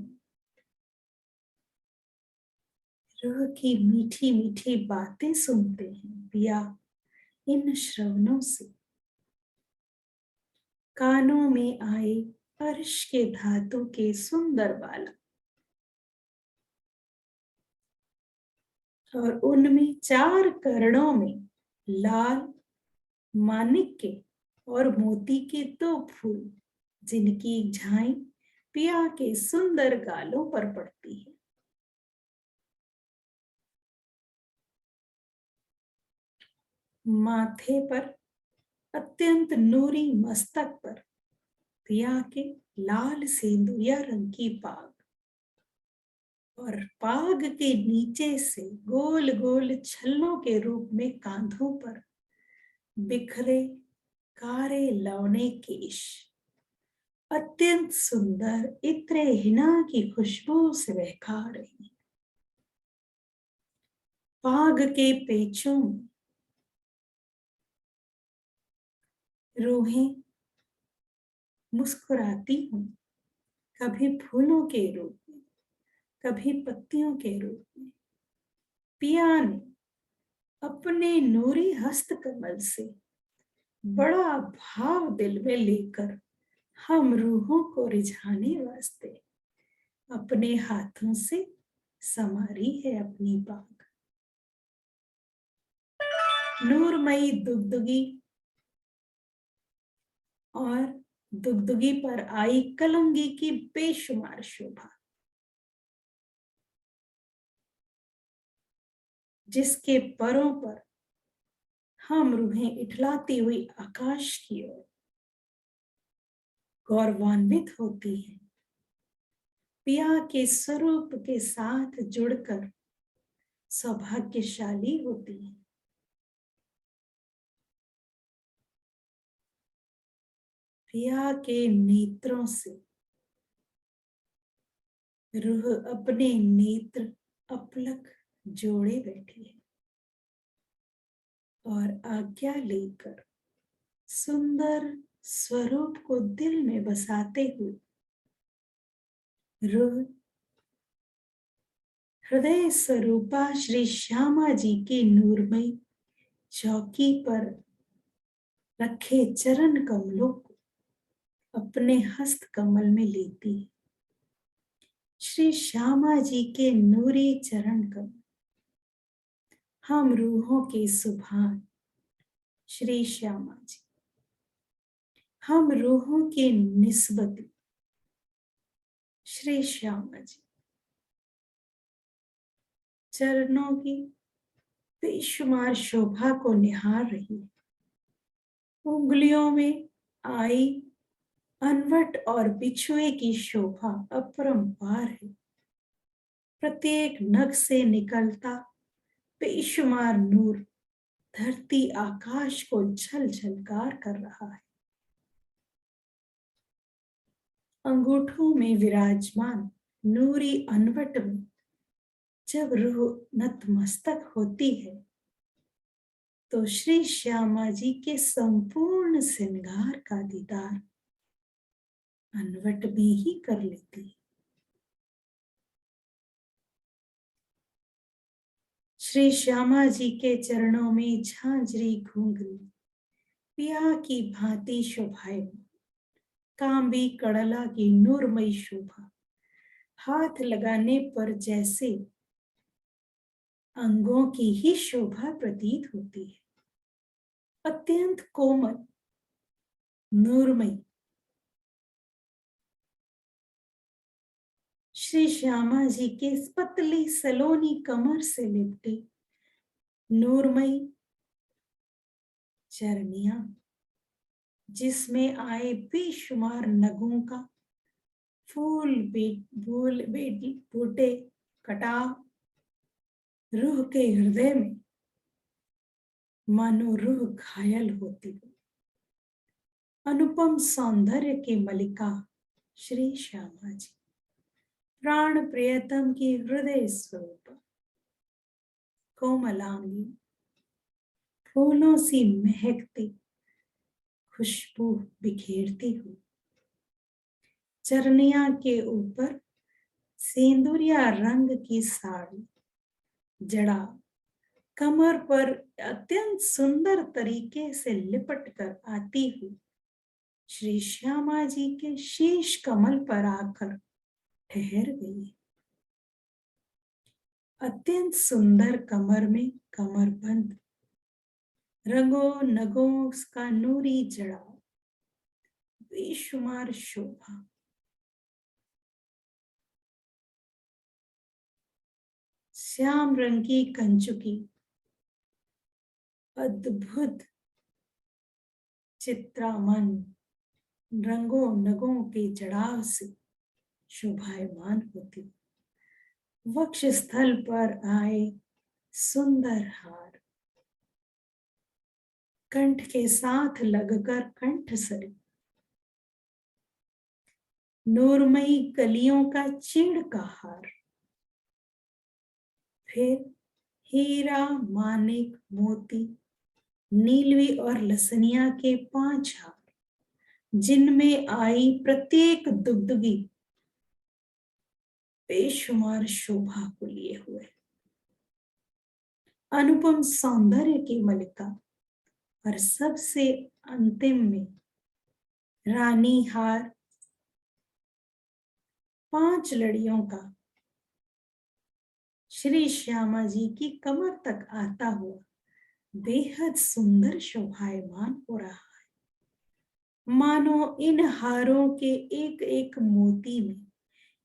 रूह की मीठी मीठी बातें सुनते हैं पिया इन श्रवणों से। कानों में आए अर्श के धातु के सुंदर बाला और उनमें चार कर्णों में लाल माणिक्य और मोती के दो फूल, जिनकी झाई पिया के सुंदर गालों पर पड़ती है। माथे पर अत्यंत नूरी मस्तक पर पिया के लाल सेंदुरिया रंग की पाग और पाग के नीचे से गोल गोल छल्लों के रूप में कांधों पर बिखरे कारे लवणे केश अत्यंत सुंदर इत्रे हिना की खुशबू से बहका रही। पाग के पेचों में रूहें मुस्कुराती हूं, कभी फूलों के रूप में, कभी पत्तियों के रूप में। पिया ने अपने नूरी हस्त कमल से बड़ा भाव दिल में लेकर हम रूहों को रिझाने वास्ते अपने हाथों से समारी है अपनी बाग। नूरमयी दुगदुगी और दुगदुगी पर आई कलंगी की बेशुमार शोभा, जिसके परों पर हम रूहें इठलाती हुई आकाश की ओर गौरवान्वित होती हैं। पिया के स्वरूप के साथ जुड़कर सौभाग्यशाली होती हैं। पिया के नेत्रों से रूह अपने नेत्र अपलक जोड़े बैठी है और आज्ञा लेकर सुंदर स्वरूप को दिल में बसाते हुए रूह हृदय स्वरूपा श्री श्यामा जी की नूरमयी चौकी पर रखे चरण कमलों को अपने हस्त कमल में लेती है। श्री श्यामा जी के नूरी चरण कमल हम रूहों के सुभान श्री श्यामा जी, हम रूहों के निस्बत श्री श्यामा जी, चरणों की बेशुमार शोभा को निहार रही है। उंगलियों में आई अनवट और बिछुए की शोभा अपरंपार है। प्रत्येक नख से निकलता बेशुमार नूर धरती आकाश को झलझलकार कर रहा है। अंगूठों में विराजमान नूरी अनवट में जब रूह नतमस्तक होती है तो श्री श्यामा जी के संपूर्ण श्रृंगार का दीदार अनवट में ही कर लेती है। श्री श्यामा जी के चरणों में झांझरी घुंघरू पिया की भांति शोभाएं, कांबी कड़ला की नूरमयी शोभा हाथ लगाने पर जैसे अंगों की ही शोभा प्रतीत होती है। अत्यंत कोमल नूरमयी श्री श्यामा जी के पतली सलोनी कमर से लिपटी नूरमयी चरनिया, जिसमें आए बेशुमार नगों का फूल बेटी बूटे कटाव रूह के हृदय में मानो रूह घायल होती हो। अनुपम सौंदर्य की मलिका श्री श्यामा जी, प्राण प्रियतम की हृदय स्वरूप कोमलांगी, फूलों सी महकती खुशबू बिखेरती हुई, चरनिया के ऊपर सेंदुरिया रंग की साड़ी जड़ा कमर पर अत्यंत सुंदर तरीके से लिपट कर आती हुई श्री श्यामा जी के शीश कमल पर आकर ठहर गई। अत्यंत सुंदर कमर में कमरबंद, रंगों नगों का नूरी जड़ा, बेशुमार शोभा, श्याम रंग की कंचुकी अद्भुत चित्रामन रंगों नगों के जड़ाव से शोभायमान होती। वक्ष स्थल पर आए सुंदर हार कंठ के साथ लगकर कंठ सरी, नूरमयी कलियों का चीड़ का हार, फिर हीरा मानिक मोती नीलवी और लसनिया के 5 हार, जिनमें आई प्रत्येक दुगदुगी बेशुमार शोभा को लिए हुए। अनुपम सौंदर्य की मलिका और सबसे अंतिम में रानी हार 5 लड़ियों का श्री श्यामा जी की कमर तक आता हुआ बेहद सुंदर शोभायमान हो रहा है। मानो इन हारों के एक एक मोती में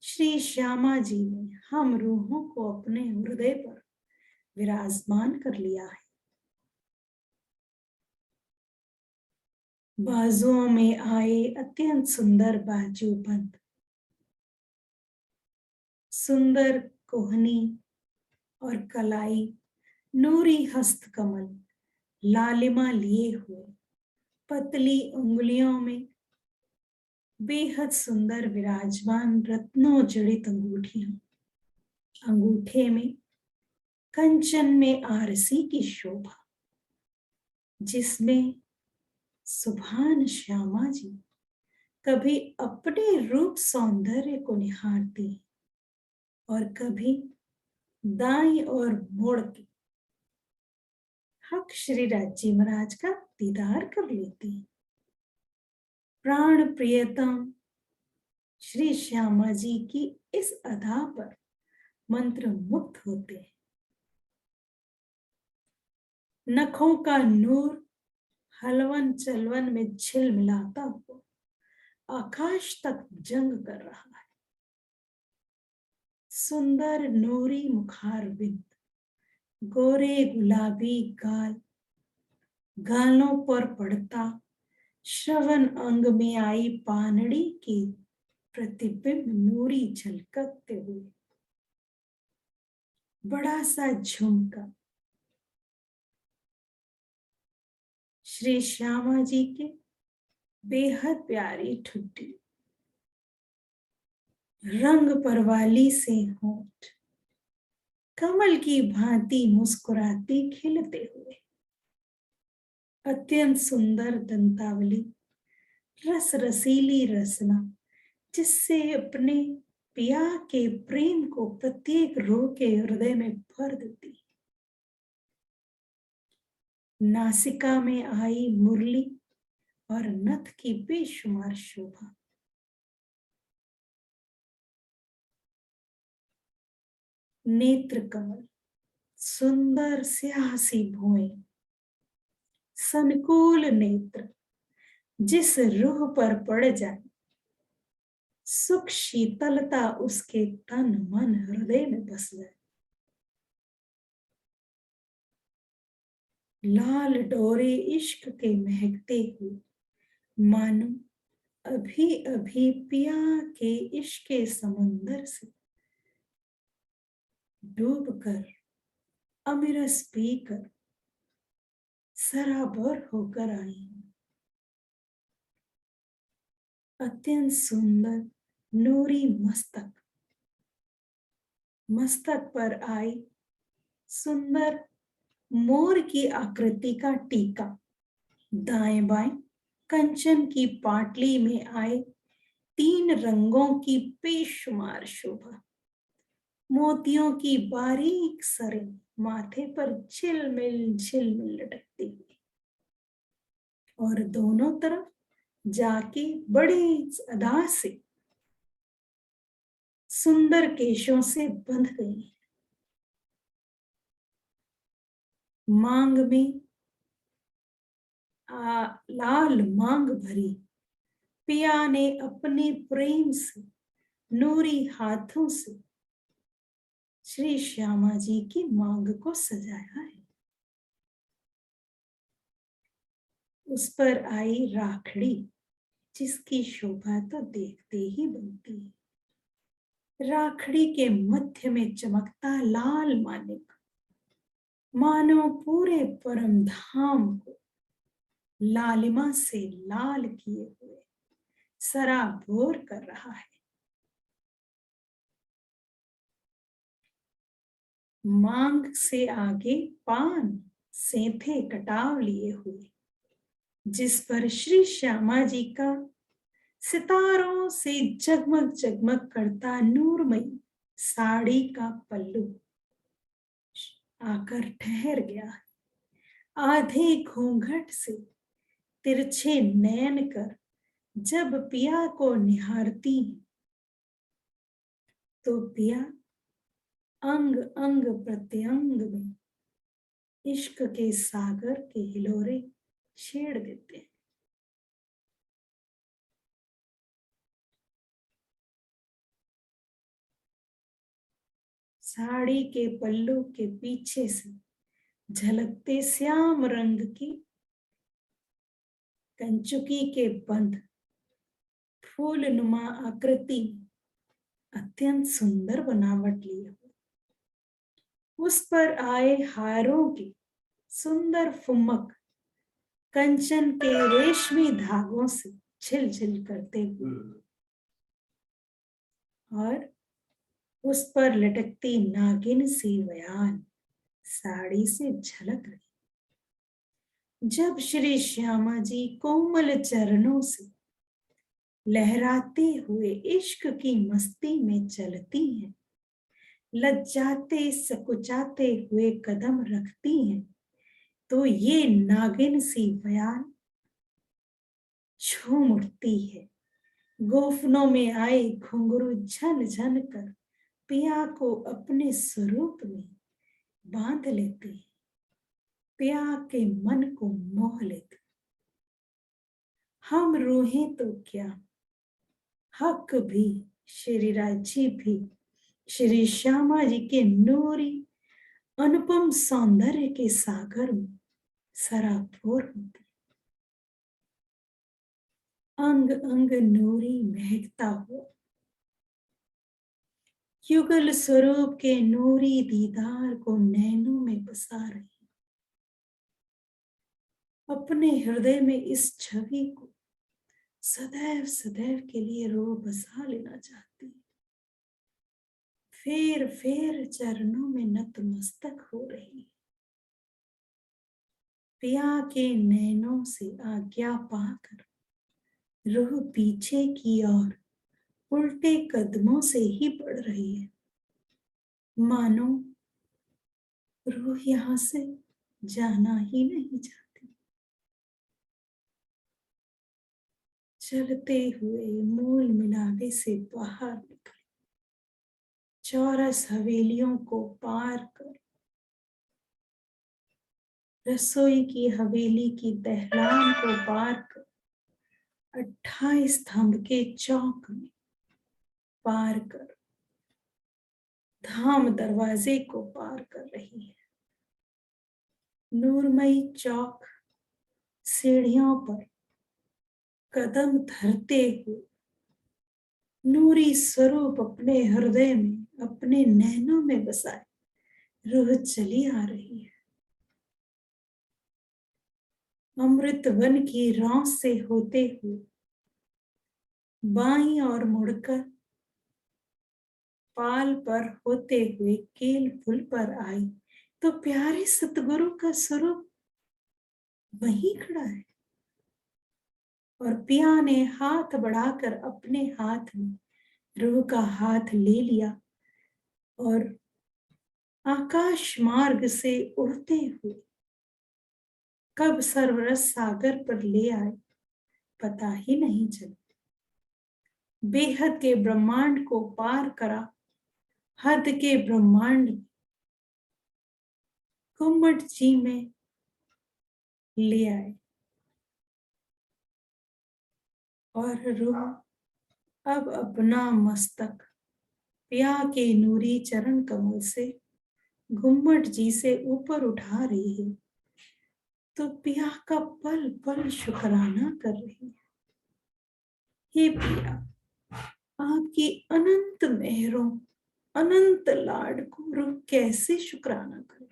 श्री श्यामा जी ने हम रूहों को अपने हृदय पर विराजमान कर लिया है। बाजुओं में आए अत्यंत सुंदर बाजूबंद, सुंदर कोहनी और कलाई, नूरी हस्तकमल, लालिमा लिए हुए, पतली उंगलियों में बेहद सुंदर विराजमान रत्नों जड़ित अंगूठियां, अंगूठे में कंचन में आरसी की शोभा, जिसमें सुभान श्यामा जी कभी अपने रूप सौंदर्य को निहारती और कभी दाईं ओर मोड़ के हक श्री राजी महाराज का दीदार कर लेती हैं। प्राण प्रियतम श्री श्यामा जी की इस अदा पर मंत्र मुग्ध होते हैं। नखों का नूर हलवन चलवन में झिलमिलाता हुआ आकाश तक जंग कर रहा है। सुंदर नूरी मुखारविंद, गोरे गुलाबी गाल, गालों पर पड़ता श्रवण अंग में आई पानड़ी की प्रतिबिंब नूरी झलकते हुए बड़ा सा झुमका श्री श्यामा जी के बेहद प्यारी ठुड्डी, रंग परवाली से होंठ, कमल की भांति मुस्कुराती खिलते हुए, अत्यंत सुंदर दंतावली, रस रसीली रसना, जिससे अपने पिया के प्रेम को प्रत्येक रूह के हृदय में भर देती। नासिका में आई मुरली और नथ की बेशुमार शोभा, नेत्र कमल, सुंदर स्यासी भुएं, संकुल नेत्र, जिस रूह पर पड़ जाए सुख शीतलता उसके तन मन हृदय में बस जाए। लाल डोरे इश्क के महकते हुए मानो अभी अभी पिया के इश्क के समंदर से डूबकर अमृत पीकर सराबर होकर आई। अत्यंत सुंदर नूरी मस्तक, मस्तक पर आई सुंदर मोर की आकृति का टीका, दाएं बाएं कंचन की पाटली में आए 3 रंगों की बेशुमार शोभा, मोतियों की बारीक सरें माथे पर झिलमिल झिलमिल लटकती हुई और दोनों तरफ जाके बड़ी अदा से सुंदर केशों से बंध गई। मांग में लाल मांग भरी पिया ने अपने प्रेम से नूरी हाथों से श्री श्यामा जी की मांग को सजाया है। उस पर आई राखड़ी, जिसकी शोभा तो देखते ही बनती है। राखड़ी के मध्य में चमकता लाल मानिक मानो पूरे परम धाम को लालिमा से लाल किए हुए सराबोर कर रहा है। मांग से आगे पान सेंथे कटाव लिए हुए, जिस पर श्री श्यामा जी का सितारों से जगमग जगमग करता नूरमयी साड़ी का पल्लू आकर ठहर गया। आधे घूंघट से तिरछे नयन कर जब पिया को निहारती तो पिया अंग अंग प्रत्यंग में इश्क के सागर के हिलोरे छेड़ देते हैं। साड़ी के पल्लू के पीछे से झलकते श्याम रंग की कंचुकी के बंध फूल नुमा आकृति अत्यंत सुंदर बनावट लिए हुए, उस पर आए हारों की सुंदर फुमक कंचन के रेशमी धागों से झिलझिल करते हुए और उस पर लटकती नागिन सी वयान साड़ी से झलक रही। जब श्री श्यामा जी कोमल चरणों से लहराते हुए इश्क की मस्ती में चलती हैं, लज्जाते सकुचाते हुए कदम रखती हैं तो ये नागिन सी बयान झूम उठती है। गोफनों में आए घुंघरू झन झन कर पिया को अपने स्वरूप में बांध लेते हैं, पिया के मन को मोह लेते। हम रूहें तो क्या, हक भी, श्री राजी भी श्री श्यामा जी के नूरी अनुपम सौंदर्य के सागर में सराबोर होती। अंग अंग नूरी महकता हुआ युगल स्वरूप के नूरी दीदार को नैनों में बसा रही, अपने हृदय में इस छवि को सदैव सदैव के लिए रो बसा लेना चाहती। फेर फेर चरणों में नतमस्तक हो रही, पिया के नैनों से आज्ञा पाकर रूह पीछे की ओर उल्टे कदमों से ही बढ़ रही है, मानो रूह यहां से जाना ही नहीं चाहती। चलते हुए मूल मिलावे से बाहर निकले, चौरस हवेलियों को पार कर रसोई की हवेली की दहलान को पार कर 28 स्तंभ के चौक में पार कर धाम दरवाजे को पार कर रही है। नूरमयी चौक सीढ़ियों पर कदम धरते हुए नूरी स्वरूप अपने हृदय में अपने नैनों में बसाए रूह चली आ रही है। अमृत वन की रौस से होते हुए बाईं ओर मुड़कर पाल पर होते हुए केल पुल पर आई तो प्यारे सतगुरु का स्वरूप वहीं खड़ा है और पिया ने हाथ बढ़ाकर अपने हाथ में रूह का हाथ ले लिया और आकाश मार्ग से उड़ते हुए कब सर्वरस सागर पर ले आए पता ही नहीं चला। बेहद के ब्रह्मांड को पार करा, हद के ब्रह्मांड कुम्मट जी में ले आए और रूह अब अपना मस्तक पिया के नूरी चरण कमल से घुम्मट जी से ऊपर उठा रही है तो पिया का पल पल शुक्राना कर रही है। हे पिया, आपकी अनंत मेहरों अनंत लाड को रूह कैसे शुक्राना करे।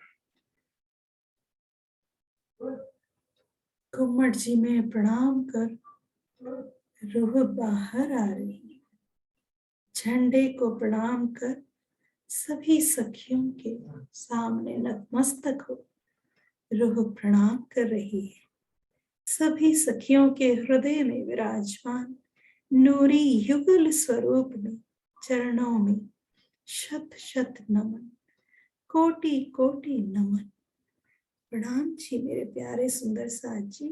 घुम्मट जी में प्रणाम कर रूह बाहर आ रही है। झंडे को प्रणाम कर सभी सखियों के सामने नतमस्तक हो रूह प्रणाम कर रही है। सभी सखियों के हृदय में विराजमान नूरी युगल स्वरूप में चरणों में शत शत नमन, कोटि कोटि नमन। प्रणाम जी मेरे प्यारे सुंदर साथ जी।